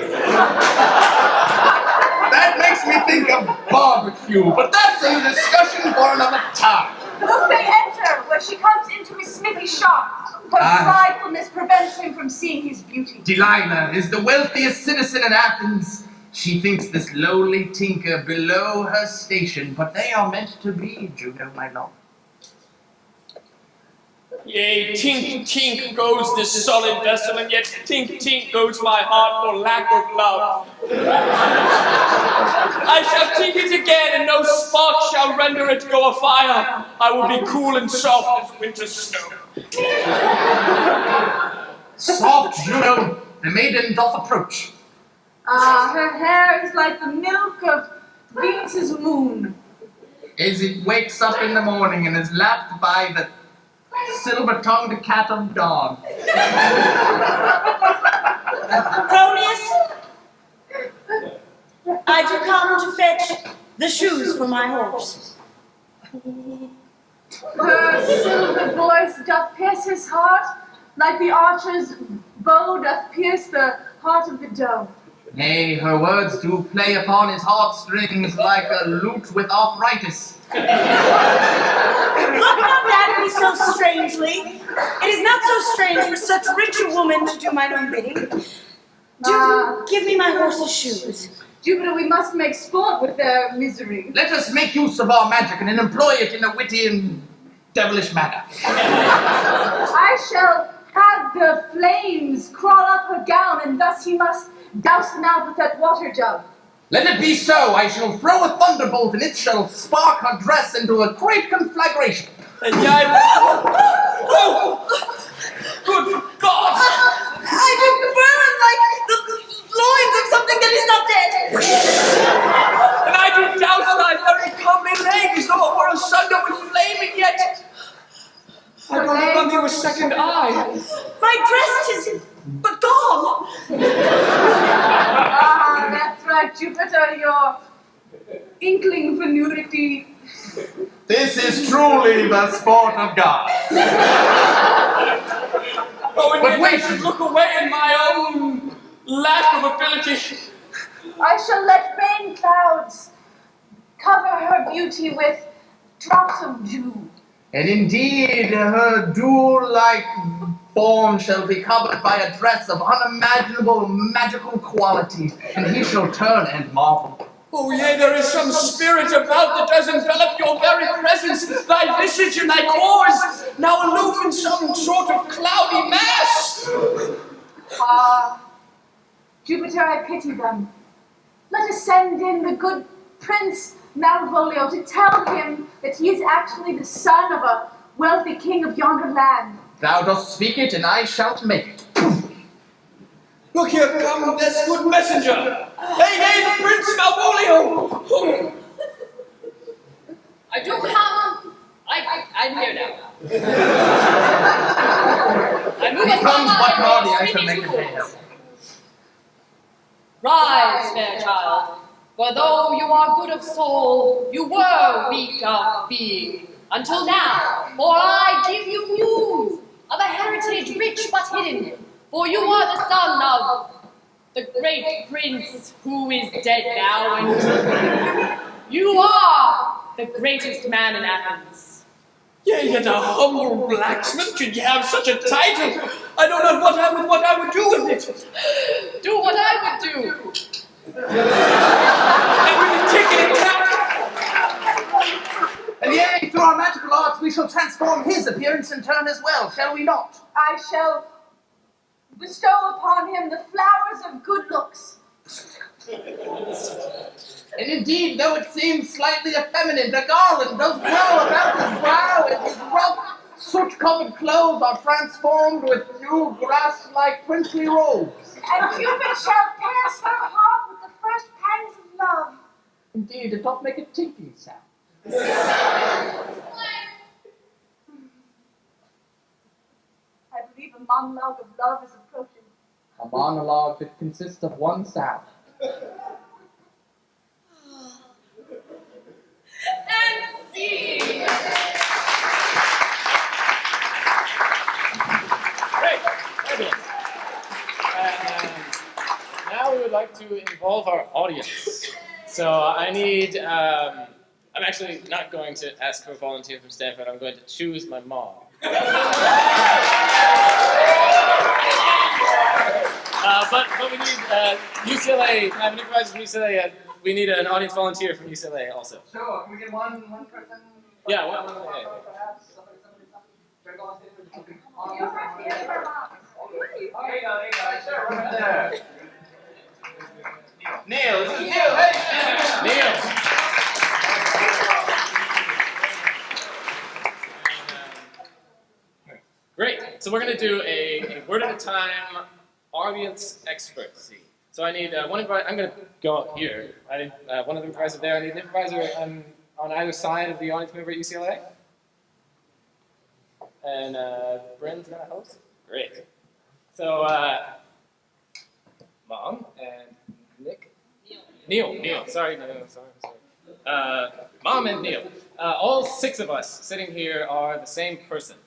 That makes me think of barbecue, but that's a discussion for another time. Look, they enter, where she comes into his smithy shop. Her pridefulness prevents him from seeing his beauty. Delilah is the wealthiest citizen in Athens. She thinks this lowly tinker below her station, but they are meant to be, Juno, my lord. Yea, tink, tink goes this solid vessel, and yet tink, tink goes my heart for lack of love. I shall tink it again, and no spark shall render it go afire. I will be cool and soft as winter snow. Soft, Juno, the maiden doth approach. Ah, her hair is like the milk of Venus's moon. As it wakes up in the morning and is lapped by the silver-tongued cat of dawn. Cronius, I do come to fetch the shoes for my horse. Her silver voice doth pierce his heart, like the archer's bow doth pierce the heart of the dove. Nay, her words do play upon his heartstrings like a lute with arthritis. Look not at me so strangely. It is not so strange for such rich a woman to do mine own bidding. Do give me my horse's shoes. Jupiter, we must make sport with their misery. Let us make use of our magic and employ it in a witty and devilish manner. I shall have the flames crawl up her gown, and thus he must douse them out with that water jug. Let it be so. I shall throw a thunderbolt, and it shall spark her dress into a great conflagration. And I oh! Good God! I do burn like the loins of something that is not dead. And I do douse thy very comely leg as though it were asunder with flaming yet. I don't run thee a second eye. My dress is but gone. Ah, that's right, Jupiter, your inkling for nudity. This is truly the sport of God. Oh, and But yet wait. I should look away in my own lack of ability. I shall let rain clouds cover her beauty with drops of dew. And indeed, her dew-like form shall be covered by a dress of unimaginable magical quality, and he shall turn and marvel. Oh, yea, there is some spirit about that does envelop your very presence, thy visage and thy cores, now aloof in some sort of cloudy mass. Ah, Jupiter, I pity them. Let us send in the good Prince Malvolio to tell him that he is actually the son of a wealthy king of yonder land. Thou dost speak it, and I shall make it. Look here, come this good messenger. Hey, the Prince Malvolio. I do come. I'm here now. I move He comes, but Lordy, I aside, shall make it hail. Rise, fair child, for though you are good of soul, you were weak of being, until now, for I give you news of a heritage rich but hidden, for you are the son of the great prince who is dead now, and you are the greatest man in Athens. Yea, yet a humble blacksmith, should you have such a title? I know not what I would do with it. Do what I would do. And we can take it in town. And yea, through our magical arts we shall transform his appearance in turn as well, shall we not? I shall bestow upon him the flowers of good looks. And indeed, though it seems slightly effeminate, a garland does grow about his brow, and his rough, soot-covered clothes are transformed with new grass-like princely robes. And Cupid shall pierce her heart with the first pangs of love. Indeed, it doth make a tinkling sound. I believe a monologue of love is approaching. A monologue that consists of one sound. And see. Great, fabulous. Now we would like to involve our audience. So I need, I'm actually not going to ask for a volunteer from Stanford, I'm going to choose my mom. But we need UCLA, I have an improviser from UCLA, we need an audience volunteer from UCLA also. Sure, can we get one person? Yeah, one. Yeah. Perhaps somebody. You're right here, her mom. There you go. Sure, right there. Neil, this is Neil. Hey, Neil. Great. So we're going to do a word at a time audience expertise. So I need one improviser. I'm going to go up here. I need one of the improvisers there. I need an improviser on either side of the audience member at UCLA. And Bryn's going to host. Great. So Mom and Nick. Neil. Sorry, Neil. Sorry. Mom and Neil. All 6 of us sitting here are the same person.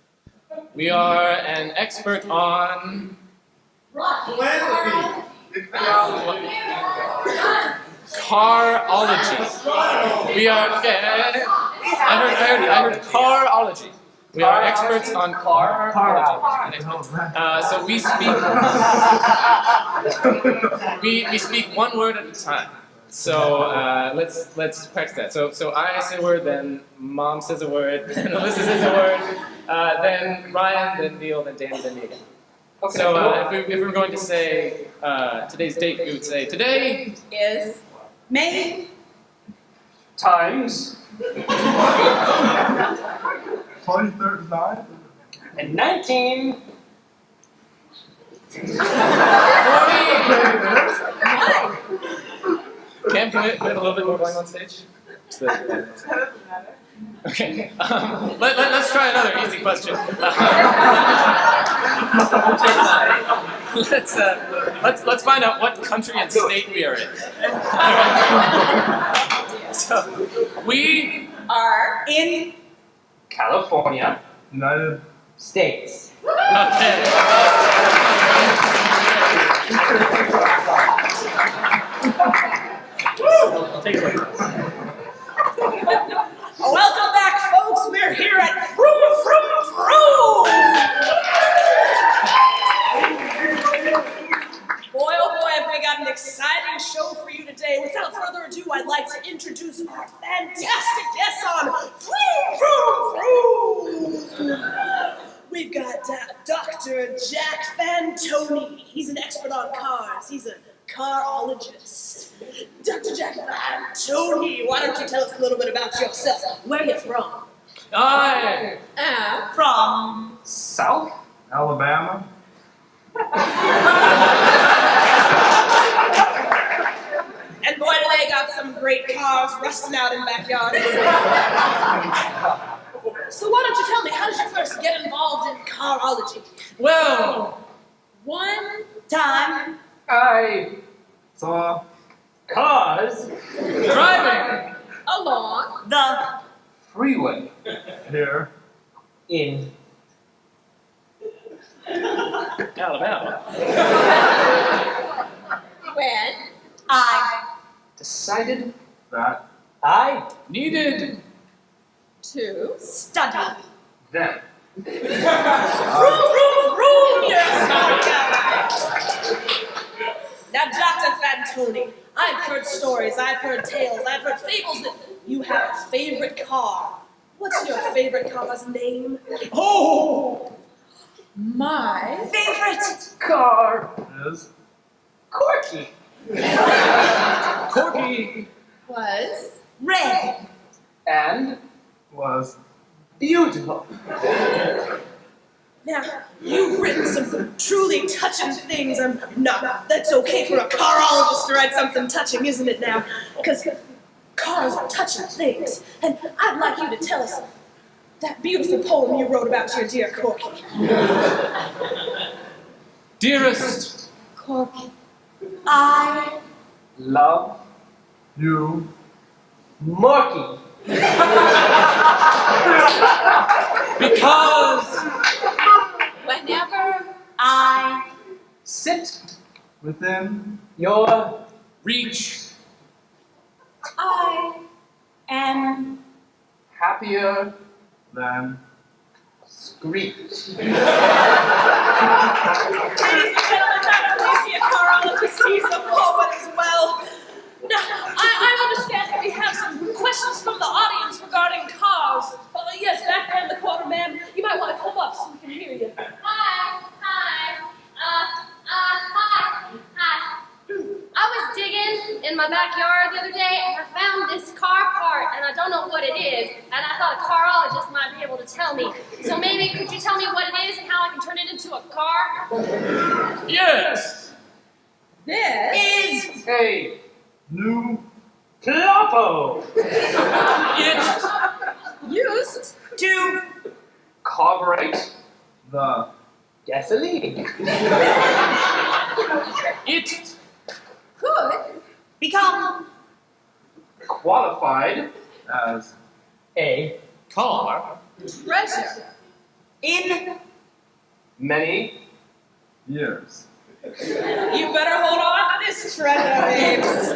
We are an expert on Car-ology. We are. I heard Car-ology. We are experts on Car-ology. So we speak. We speak one word at a time. So let's practice that. So I say a word, then Mom says a word, then Alyssa says a word, then Ryan, then Neil, then Danny, then me again. Okay. So if we were going to say today's date, we would say today Is May Times 2039 and 19. 40. Cam, can we have a little bit more volume on stage? Okay. Let's try another easy question. Let's find out what country and state we are in. So we are in California, United States. Okay. Take it away. Welcome back, folks. We're here at Vroom Vroom Vroom. Boy, oh boy, have we got an exciting show for you today. Without further ado, I'd like to introduce our fantastic guests on Vroom Vroom Vroom. we've got Dr. Jack Fantoni. He's an expert on cars. He's a car-ologist. Dr. Jack Fantoni, why don't you tell us a little bit about yourself? Where are you from? I am from South Alabama. And boy, do they got some great cars rusting out in backyards. So why don't you tell me, how did you first get involved in car-ology? well, One time, I saw cars driving. along the freeway. here In Alabama. when I Decided that I Needed. to study. them. Room, yes. Now, Dr. Fantoni, I've heard stories, I've heard tales, I've heard fables that you have a favorite car. What's your favorite car's name? Oh! My favorite Car. is Corky. Corky. was red. And was Beautiful. Now, you've written some truly touching things. That's okay for a carologist to write something touching, isn't it now? Because cars are touching things. And I'd like you to tell us that beautiful poem you wrote about your dear Corky. Dearest. Corky, I love. you Morky. Because whenever I Sit. within Your reach. I am Happier. than Screech. Ladies and gentlemen, not only is he a carologist, he's a poet as well. Now, I understand that we have some questions from the audience regarding cars. Yes, back there in the corner, ma'am. You might want to come up so we can hear you. Hi. I was digging in my backyard the other day and I found this car part and I don't know what it is and I thought a carologist might be able to tell me. So maybe could you tell me what it is and how I can turn it into a car? Yes. This is Hey. new Clopo. It. used to Carburate. the Gasoline. It. could become Qualified. as A Car. treasure in. Many. years. You better hold on to this treasure, babes.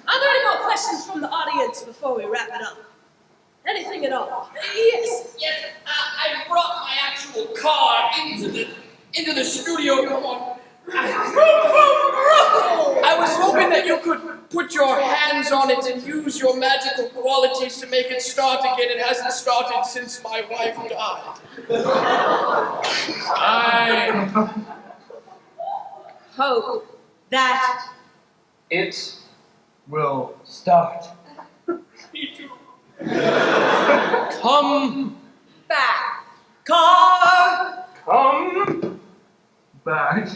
Are there any more questions from the audience before we wrap it up? Anything at all? Yes. Yes, I brought my actual car into the studio. Come on. I was hoping that you could put your hands on it and use your magical qualities to make it start again. It hasn't started since my wife died. I. Hope that It. will Start. Me too. Come. back. Car. Come. back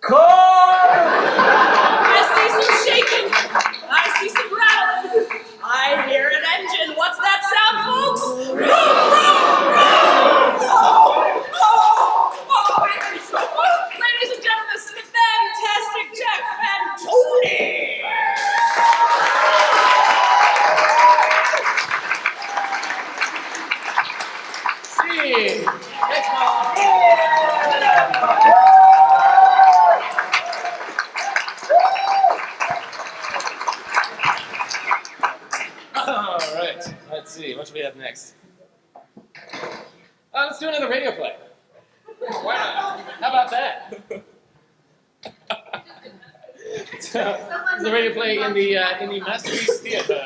Car. I see some shaking. I see some rattling. I hear an engine. What's that sound, folks? Ladies and gentlemen, this is the fantastic Jack Fantoni. See. All right. Let's see. What should we have next? Let's do another radio play. Why not? How about that? So, this is a radio play in the Masterpiece Theater.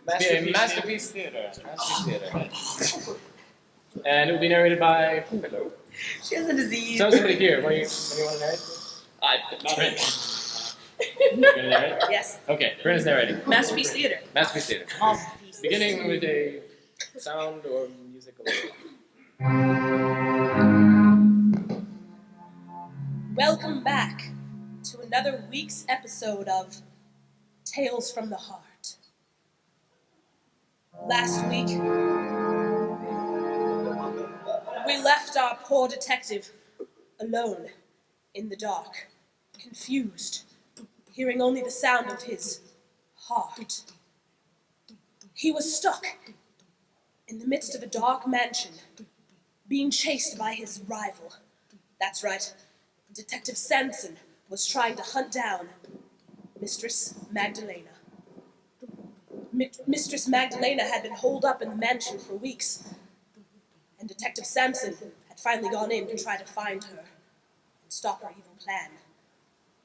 Masterpiece Theater. Masterpiece Theater. And it will be narrated by... She has a disease. So somebody here. What do you want to narrate? Brent. You're going to narrate? Yes. Okay, Brent is narrating. Masterpiece Theater. Masterpiece Theater. Beginning with a sound or musical. Welcome back to another week's episode of Tales from the Heart. Last week, we left our poor detective alone in the dark, confused, hearing only the sound of his heart. He was stuck in the midst of a dark mansion, being chased by his rival. That's right, Detective Samson was trying to hunt down Mistress Magdalena. Mistress Magdalena had been holed up in the mansion for weeks, and Detective Samson had finally gone in to try to find her and stop her evil plan.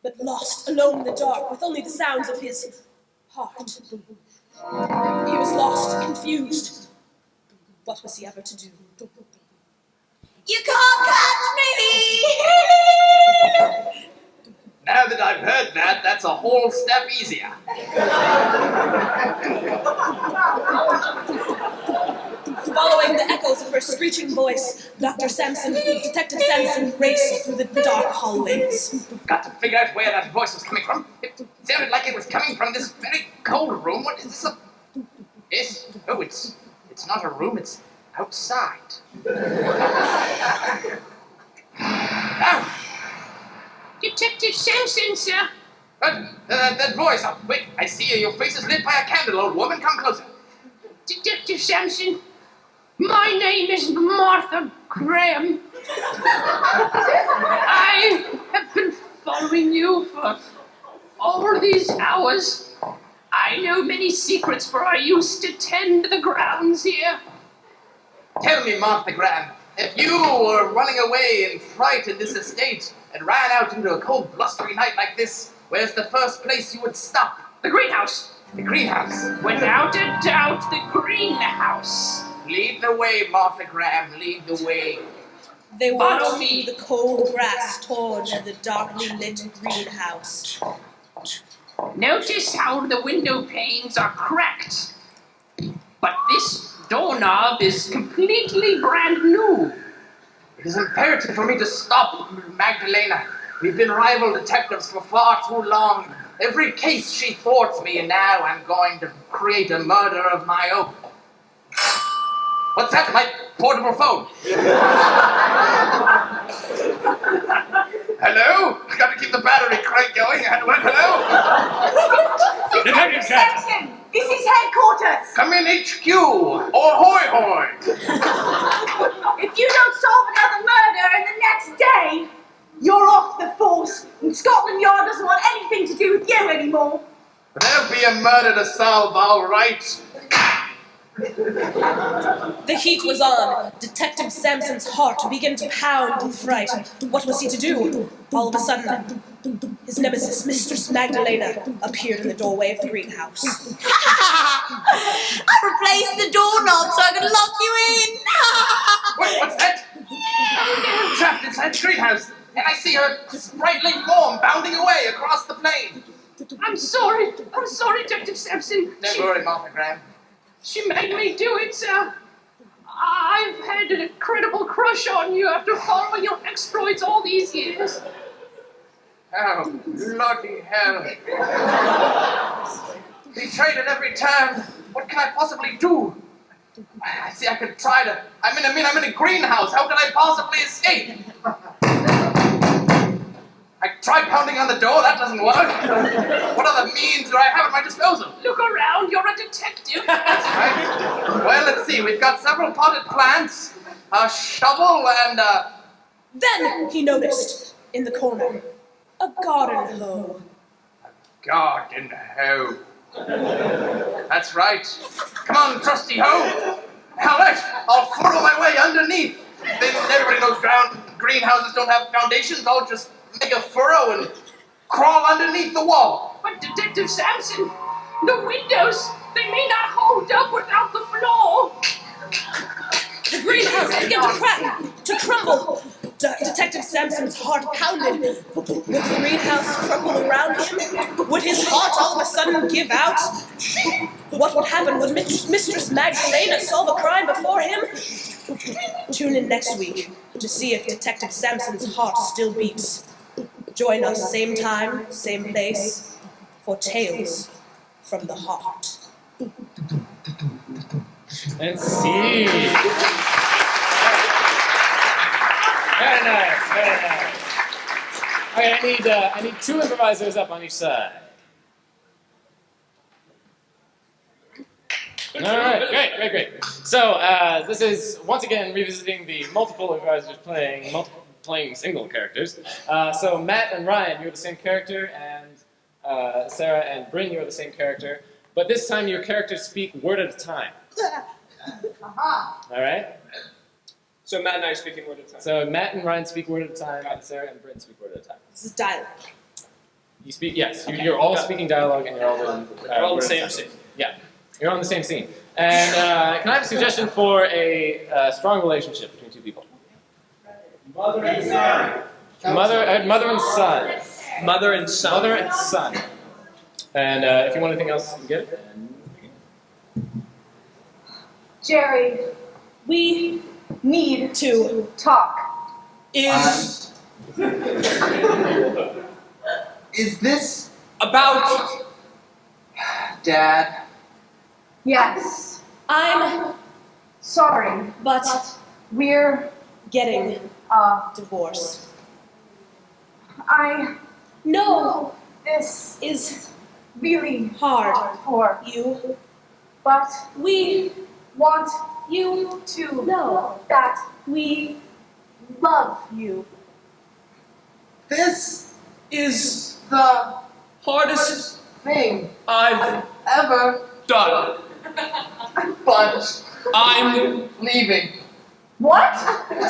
But lost, alone in the dark, with only the sounds of his heart. He was lost, confused. What was he ever to do? You can't catch me! Now that I've heard that, that's a whole step easier. Following the echoes of her screeching voice, Detective Samson raced through the dark hallways. Got to figure out where that voice was coming from. It sounded like it was coming from this very cold room. What is this? Yes? Oh, it's not a room, it's outside. Ah! Detective Samson, sir. That voice. Oh, wait, I see you. Your face is lit by a candle, old woman. Come closer. Detective Samson, my name is Martha Graham. I have been following you for all these hours. I know many secrets, for I used to tend the grounds here. Tell me, Martha Graham, if you were running away in fright in this estate and ran out into a cold, blustery night like this, where's the first place you would stop? The greenhouse. The greenhouse. Without a doubt, the greenhouse. Lead the way, Martha Graham, lead the way. They walked through the cold grass toward the darkly lit greenhouse. Notice how the window panes are cracked. But this doorknob is completely brand new. It is imperative for me to stop Magdalena. We've been rival detectives for far too long. Every case she thwarts me, and now I'm going to create a murder of my own. What's that? My portable phone. Hello? I gotta keep the battery crank going. Hello? Detective Samson, this is headquarters. Come in HQ, or hoy hoy. If you don't solve another murder in the next day, you're off the force, and Scotland Yard doesn't want anything to do with you anymore. There'll be a murder to solve, all right. The heat was on. Detective Samson's heart began to pound with fright. What was he to do? All of a sudden, his nemesis, Mistress Magdalena, appeared in the doorway of the greenhouse. I replaced the doorknob so I could lock you in. Wait, what's that? I'm trapped inside the greenhouse, and I see her sprightly form bounding away across the plain. I'm sorry, Detective Samson. Don't worry, Martha Graham. She made me do it, sir. I've had an incredible crush on you after following your exploits all these years. Oh, bloody hell. Betrayed at every turn. What can I possibly do? I see I could try to... I'm in a greenhouse. How can I possibly escape? I tried pounding on the door. That doesn't work. What other means do I have at my disposal? Look around. You're a detective. That's right. Well, let's see. We've got several potted plants, a shovel, and Then he noticed, in the corner, a garden hoe. garden hoe. That's right. Come on, trusty hoe. All right, I'll furrow my way underneath. Then everybody knows greenhouses don't have foundations. I'll just make a furrow and crawl underneath the wall. But Detective Samson, the windows, they may not hold up without the floor. The greenhouse began to crack, to crumble. Detective Sampson's heart pounded. Would the greenhouse crumble around him? Would his heart all of a sudden give out? What would happen? Would Mistress Magdalena solve a crime before him? Tune in next week to see if Detective Sampson's heart still beats. Join us same time, same place, for Tales from the Heart. Let's see. Very nice, very nice. Okay, I need 2 improvisers up on each side. All right, great. So this is once again revisiting the multiple improvisers playing single characters. So Matt and Ryan, you're the same character, and Sarah and Bryn, you're the same character. But this time your characters speak word at a time. All right? So Matt and I are speaking word at a time. So Matt and Ryan speak word at a time, and Sarah and Bryn speak word at a time. This is dialogue. You speak, yes, you're all speaking dialogue, and you're all in We're all in the same scene. Yeah, you're on the same scene. And can I have a suggestion for a strong relationship between 2 people? Mother and son. Mother and son. Mother and son. Mother and son. And if you want anything else, you get it. Jerry, We need to talk. Is this about Dad? Yes, I'm sorry, but we're getting a divorced. I No, this is really hard. for You, but we want you to know that we love you. This is the hardest thing I've ever done. but I'm leaving. what?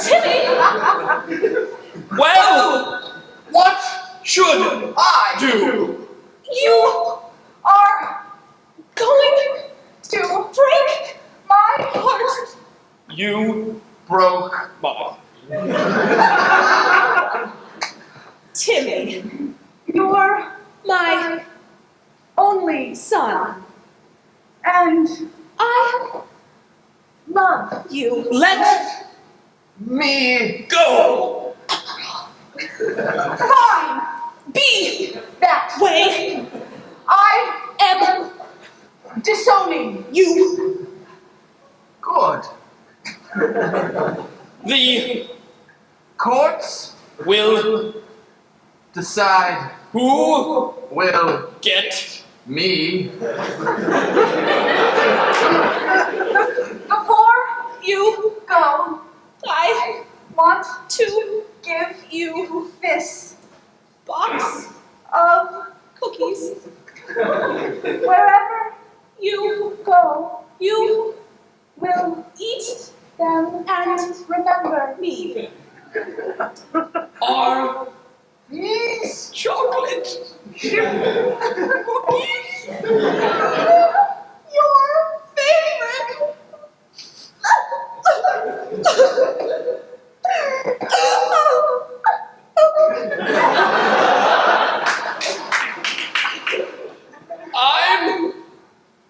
Timmy! well. What Should I do. You are Going to break my heart. You broke mother. Timmy, You're my only son. and I love you. Let me Go. fine Be that way. I Am disowning you. good. The Courts will decide who will get me before You go. I Want to give you this box of cookies. wherever You go. you Will eat them and remember me. are these chocolate your favorite. I'm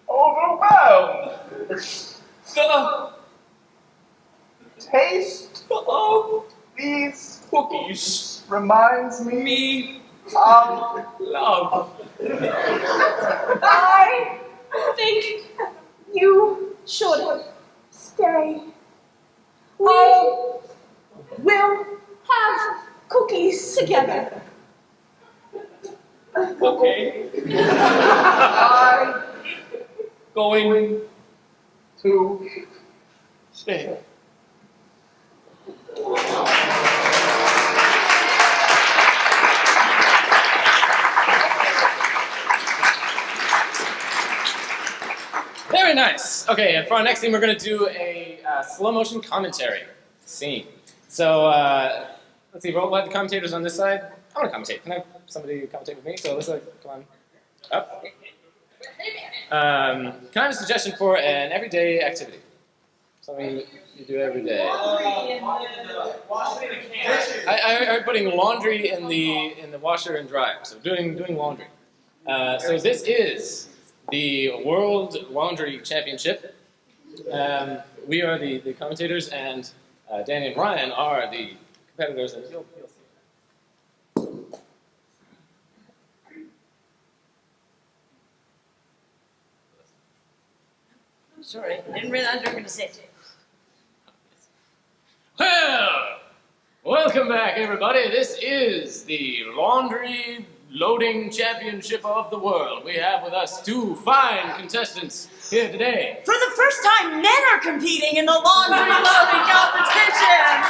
overwhelmed. the Taste of these cookies reminds me me of love. I Think you should stay. we Will have cookies together. Okay. I Going to stay. Very nice. Okay, and for our next scene, we're going to do a slow motion commentary scene. So, let's see, we'll have the commentators on this side. I want to commentate. Can I have somebody commentate with me? So let's come on up. Can I have a suggestion for an everyday activity? Something you do every day. I heard putting laundry in the washer and dryer, so doing laundry. So this is the World Laundry Championship. We are the commentators, and Danny and Ryan are the competitors, and you'll see. Sorry, didn't realize you were going to say it. Well, welcome back, everybody. This is the Laundry Loading Championship of the World. We have with us two fine contestants here today. For the first time, men are competing in the laundry loading competition.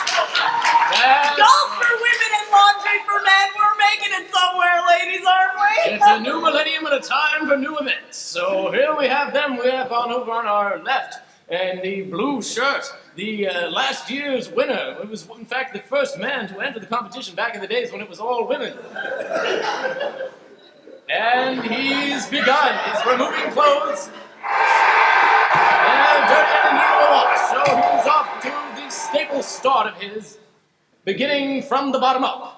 Golf for women and laundry for men. We're making it somewhere, ladies, aren't we? It's a new millennium and a time for new events. So here we have them. We have over on our left in the blue shirt, the last year's winner. It was, in fact, the first man to enter the competition back in the days when it was all women. And he's begun. He's removing clothes. And dirty and in need of a wash. So he's off to the staple start of his, beginning from the bottom up.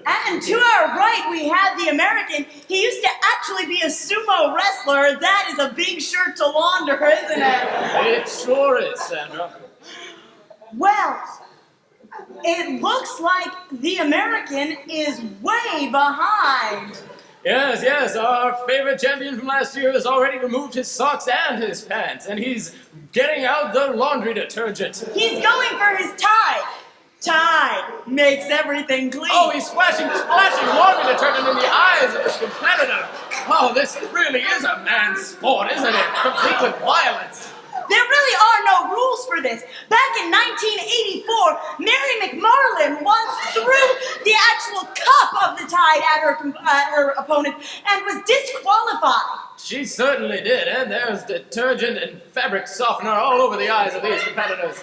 And to our right, we have the American. He used to actually be a sumo wrestler. That is a big shirt to launder, isn't it? It sure is, Sandra. Well, it looks like the American is way behind. Yes, our favorite champion from last year has already removed his socks and his pants, and he's getting out the laundry detergent. He's going for his Tide. Tide makes everything clean. Oh, he's splashing laundry detergent in the eyes of his competitor. Oh, this really is a man's sport, isn't it? Complete with violence. There really are no rules for this. Back in 1984, Mary McMarlin once threw the actual cup of the Tide at her opponent and was disqualified. She certainly did, and there's detergent and fabric softener all over the eyes of these competitors.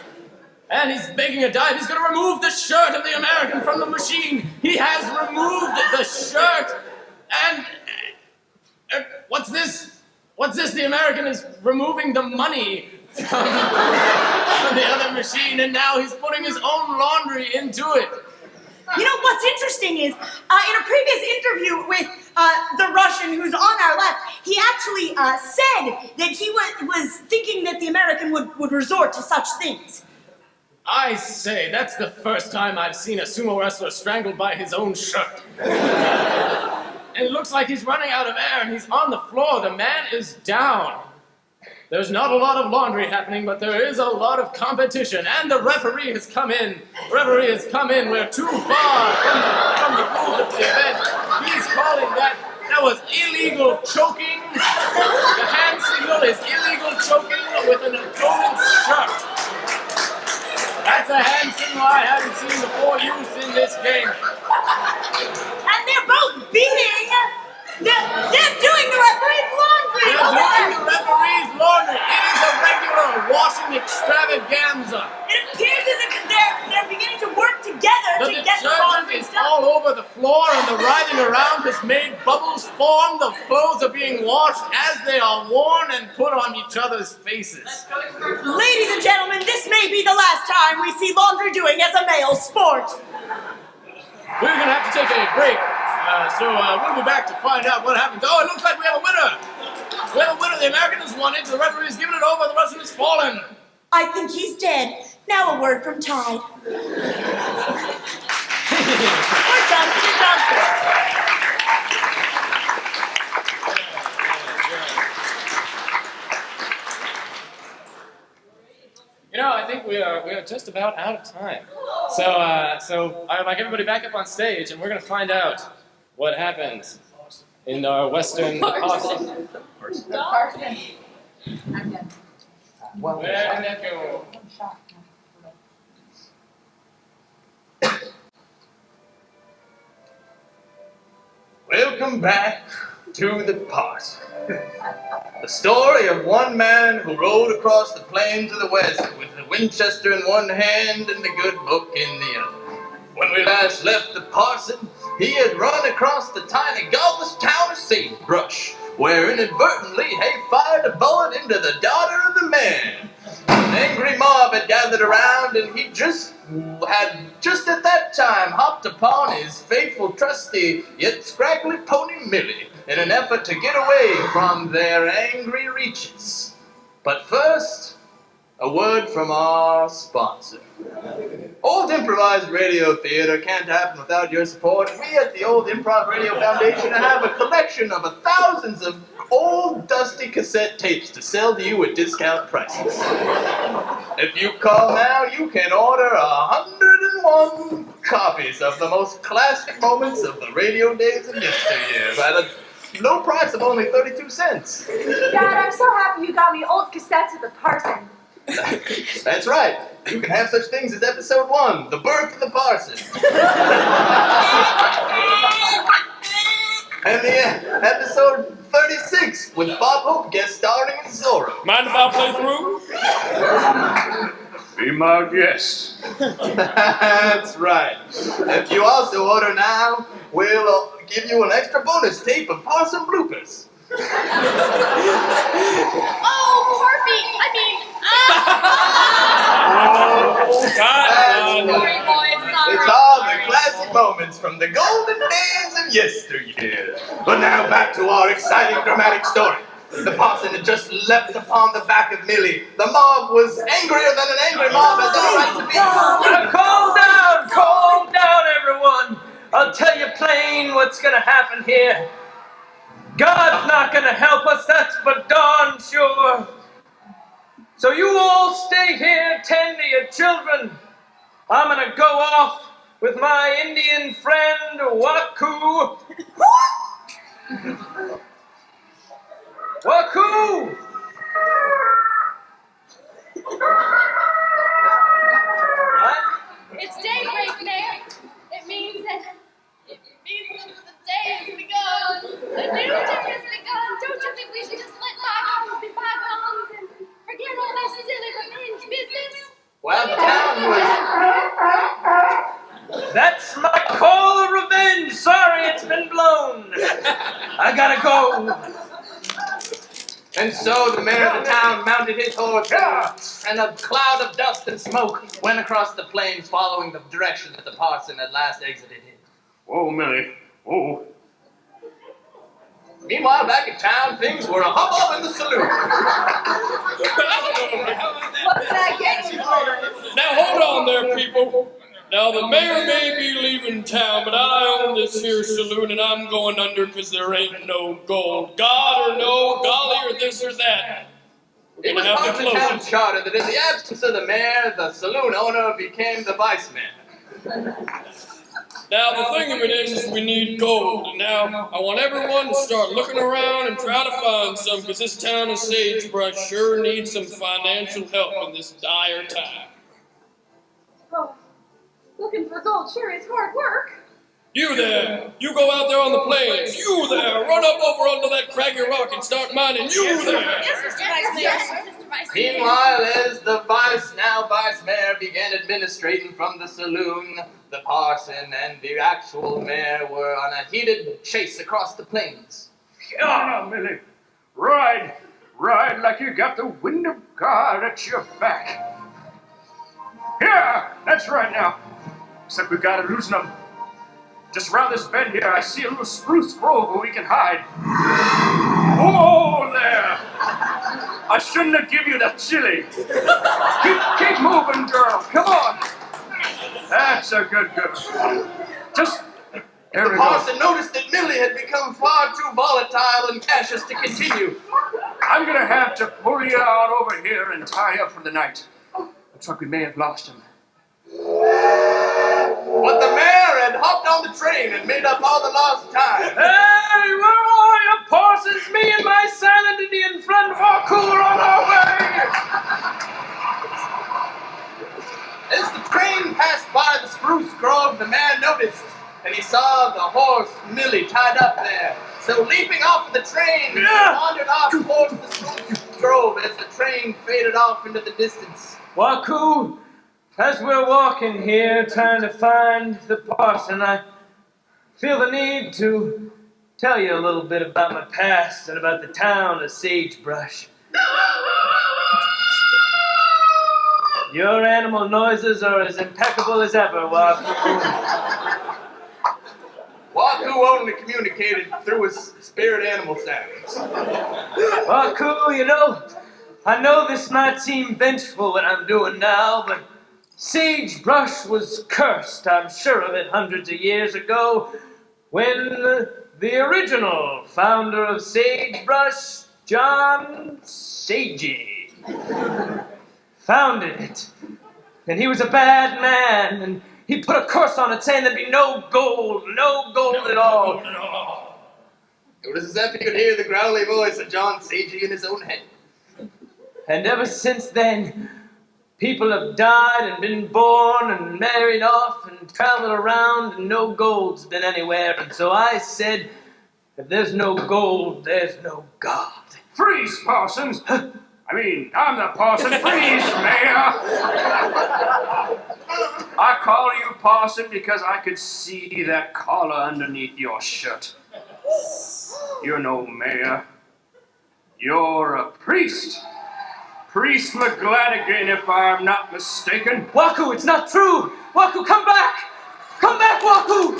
And he's making a dive. He's going to remove the shirt of the American from the machine. He has removed the shirt. And what's this? What's this? The American is removing the money from the other machine, and now he's putting his own laundry into it. You know, what's interesting is, in a previous interview with the Russian who's on our left, he actually said that he was thinking that the American would resort to such things. I say, that's the first time I've seen a sumo wrestler strangled by his own shirt. And it looks like he's running out of air, and he's on the floor. The man is down. There's not a lot of laundry happening, but there is a lot of competition, and the referee has come in. We're too far from the rules of the event. He's calling that was illegal choking. The hand signal is illegal choking with an opponent's shirt. That's a hand signal I haven't seen before used in this game. And they're both beating. They're doing the referee's laundry. They're doing the referee's laundry. It is a regular washing extravaganza. It appears as if they're beginning to work together to get the laundry is done. all over the floor, and the writhing around has made bubbles form. The clothes are being washed as they are worn and put on each other's faces. Ladies and gentlemen, this may be the last time we see laundry doing as a male sport. We're going to have to take a break, so we'll be back to find out what happens. Oh, it looks like we have a winner. We have a winner. The American has won it. The referee's given it over. The Russian has fallen. I think he's dead. Now a word from Tide. We're done. You know, I think we are just about out of time. So I'd like everybody back up on stage, and we're going to find out what happens in our Western Parson. Parson. I'm done. Where did that go? Welcome back to the Parson. The story of one man who rode across the plains of the West with the Winchester in one hand and the good book in the other. When we last left the Parson, he had run across the tiny godless town of Sagebrush, where inadvertently he fired a bullet into the daughter of the man. An angry mob had gathered around, and he just at that time hopped upon his faithful, trusty, yet scraggly pony Millie in an effort to get away from their angry reaches. But first, a word from our sponsor. Old Improvised Radio Theater can't happen without your support. We at the Old Improv Radio Foundation have a collection of thousands of old dusty cassette tapes to sell to you at discount prices. If you call now, you can order 101 copies of the most classic moments of the radio days and yesteryear at a low price of only 32 cents. Dad, I'm so happy you got me old cassettes of the Parson. That's right. You can have such things as episode 1, The Birth of the Parson. And the episode 36 with Bob Hope guest starring as Zorro. Mind if I play through? Be my guest. That's right. If you also order now, we'll give you an extra bonus tape of Parson bloopers. Oh, Harvey! Sorry, boys, sorry. It's all the classic moments from the golden days of yesteryear. But now back to our exciting dramatic story. The parson had just leapt upon the back of Millie. The mob was angrier than an angry mob has ever right to be. Calm down, everyone. I'll tell you plain what's gonna happen here. God's not gonna help us, that's for darn sure. So you all stay here, tend to your children. I'm gonna go off with my Indian friend, Waku. Waku! What? It's daybreak, Mayor. It means that the day has begun. A new day has begun. Don't you think we should just let bygones be bygones and forget all that silly revenge business? Well, the town was... That's my call of revenge. Sorry, it's been blown. I gotta go. And so the mayor of the town mounted his horse, and a cloud of dust and smoke went across the plains following the direction that the parson had last exited in. Whoa, Millie. Whoa. Meanwhile, back in town, things were a hubbub in the saloon. What's that getting? Now hold on there, people. Now the mayor may be leaving town, but I own this here saloon and I'm going under because there ain't no gold. God or no golly or this or that. It was part of the town charter that in the absence of the mayor, the saloon owner became the vice mayor. Now the thing of it is we need gold, and now I want everyone to start looking around and try to find some, because this town of Sagebrush sure needs some financial help in this dire time. Oh, looking for gold sure is hard work. You there, you go out there on the plains. You there, run up over under that craggy rock and start mining. You there. Yes, Mr. Vice Mayor. Yes, Mr. Vice Mayor. Meanwhile, as the vice mayor began administrating from the saloon, the parson and the actual mayor were on a heated chase across the plains. Yeah, Millie. Ride like you got the wind of God at your back. Yeah, that's right now. Except we gotta loosen up. Just around this bend here, I see a little spruce grove where we can hide. Whoa there! I shouldn't have given you the chili. Keep moving, girl. Come on. That's a good girl. Just there The we parson go. noticed that Millie had become far too volatile and gaseous to continue. I'm gonna have to pull you out over here and tie you up for the night. Looks like we may have lost him. But the mayor had hopped on the train and made up all the lost time. Hey, where are you, Parsons? Me and my silent Indian friend Waku are on our way. As the train passed by the spruce grove, the man noticed, and he saw the horse Millie tied up there. So leaping off of the train, he wandered off towards the spruce grove as the train faded off into the distance. Waku, as we're walking here trying to find the parson, I feel the need to tell you a little bit about my past and about the town of Sagebrush. Your animal noises are as impeccable as ever, Waku. Waku only communicated through his spirit animal sounds. Waku, you know, I know this might seem vengeful what I'm doing now, but sagebrush was cursed, I'm sure of it, hundreds of years ago, when the original founder of sagebrush, John Sagey, founded it. And he was a bad man, and he put a curse on it saying there'd be no gold at all. It was as if he could hear the growly voice of John Sagey in his own head. And ever since then, people have died and been born and married off and traveled around, and no gold's been anywhere. And so I said, if there's no gold, there's no God. Freeze, Parsons! I'm the Parson. Freeze, Mayor! I call you Parson because I could see that collar underneath your shirt. You're no mayor. You're a priest. Priest McGlanagan, if I'm not mistaken. Waku, it's not true! Waku, come back! Come back, Waku!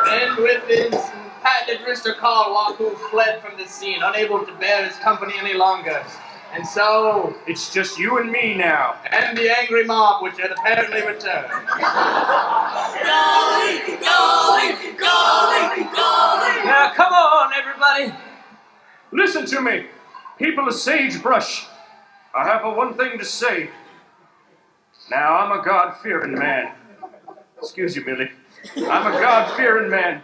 And with his patented rooster call, Waku fled from the scene, unable to bear his company any longer. And so... It's just you and me now. And the angry mob, which had apparently returned. Golly, golly, golly, golly. Now, come on, everybody. Listen to me, people of Sagebrush. I have one thing to say. Now, I'm a God-fearing man. Excuse you, Millie. I'm a God-fearing man.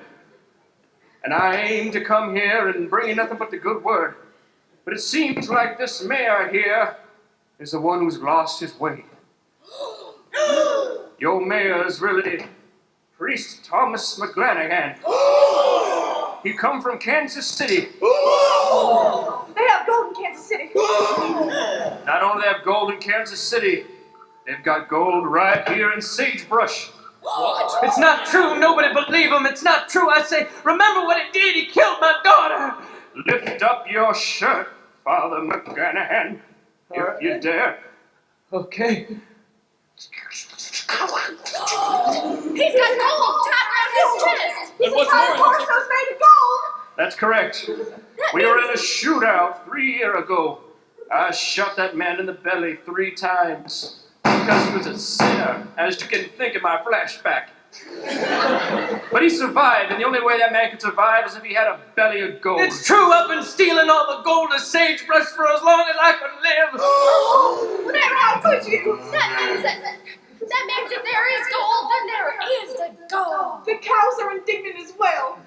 And I aim to come here and bring you nothing but the good word. But it seems like this mayor here is the one who's lost his way. Your mayor is really Priest Thomas McGlanagan. He come from Kansas City. They have gold in Kansas City. Not only they have gold in Kansas City, they've got gold right here in Sagebrush. What? It's not true. Nobody believe him. It's not true. I say, remember what he did. He killed my daughter. Lift up your shirt, Father McGlanahan, if you dare. Okay. He's got gold tied around his chest. He's a tiny torso's made of gold. That's correct. We were in a shootout 3 years ago. I shot that man in the belly 3 times because he was a sinner, as you can think of my flashback. But he survived, and the only way that man could survive is if he had a belly of gold. It's true. I've been stealing all the gold of Sagebrush for as long as I could live. There, how could you? That means if there is gold, then there is the gold. The cows are indignant as well.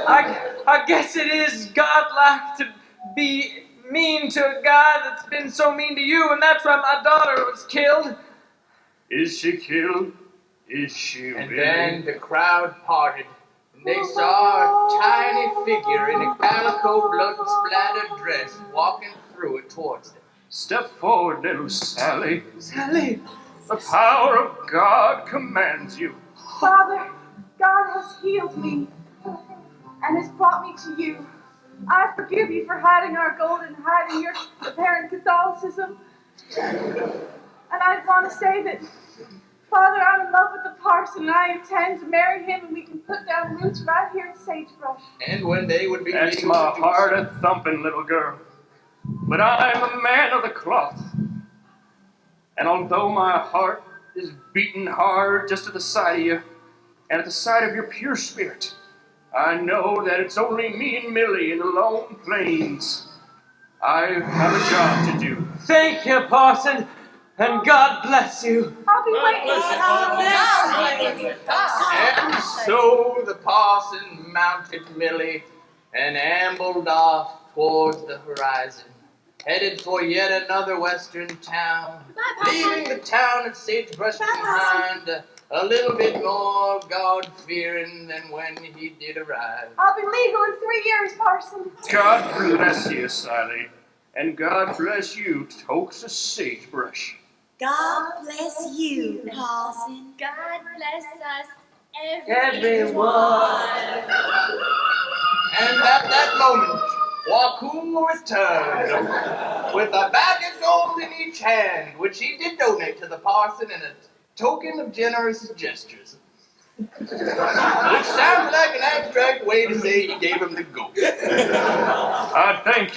I guess it is godlike to be mean to a guy that's been so mean to you, and that's why my daughter was killed. Is she killed? Is she And really? then the crowd parted, and they saw a tiny figure in a calico blood-splattered dress walking through it towards them. Step forward, little Sally. Sally. The power of God commands you. Father, God has healed me and has brought me to you. I forgive you for hiding our gold and hiding your apparent Catholicism. And I want to say that, Father, I'm in love with the parson, and I intend to marry him, and we can put down roots right here in Sagebrush. And when they would be That's able my to do heart so- a-thumping, little girl. But I'm a man of the cloth. And although my heart is beating hard just at the sight of you, and at the sight of your pure spirit, I know that it's only me and Millie in the lone plains. I have a job to do. Thank you, Parson, and God bless you. I'll be waiting. And so the parson mounted Millie and ambled off towards the horizon, headed for yet another western town, leaving the town of Sagebrush behind a little bit more God-fearing than when he did arrive. I'll be legal in 3 years, Parson. God bless you, Sally. And God bless you, Tokes of Sagebrush. God bless you, Parson. God bless us, Everyone. And at that moment, Waku returned with a bag of gold in each hand, which he did donate to the parson in a token of generous gestures. Which sounds like an abstract way to say he gave him the gold. I thank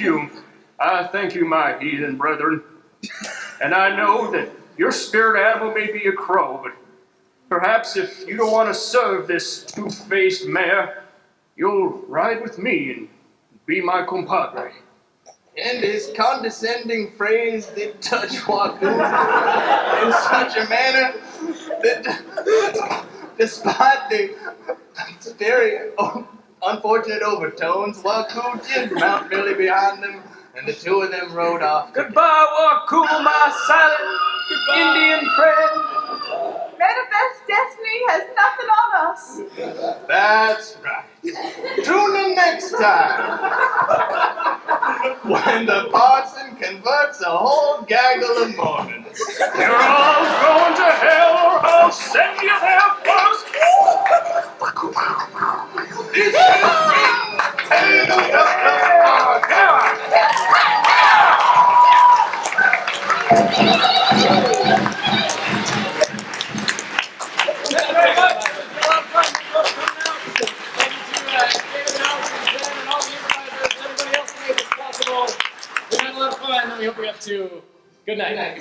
you, my heathen brethren. And I know that your spirit animal may be a crow, but perhaps if you don't want to serve this two-faced mare, you'll ride with me and be my compadre. And his condescending phrase did touch Waku in such a manner that, despite the very unfortunate overtones, Waku did mount Billy behind them, and the two of them rode off. Goodbye, Waku, my silent Indian friend. Manifest destiny has nothing on us. That's right. Tune in next time when the parson converts a whole gaggle of Mormons. You're all going to hell, or I'll send you there first. This is Tales of the Parson. We had a lot of fun, and we hope we have to. Good night.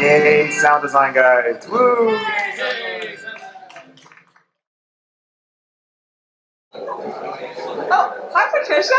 Yay, sound design guys. Woo! Oh, hi, Patricia.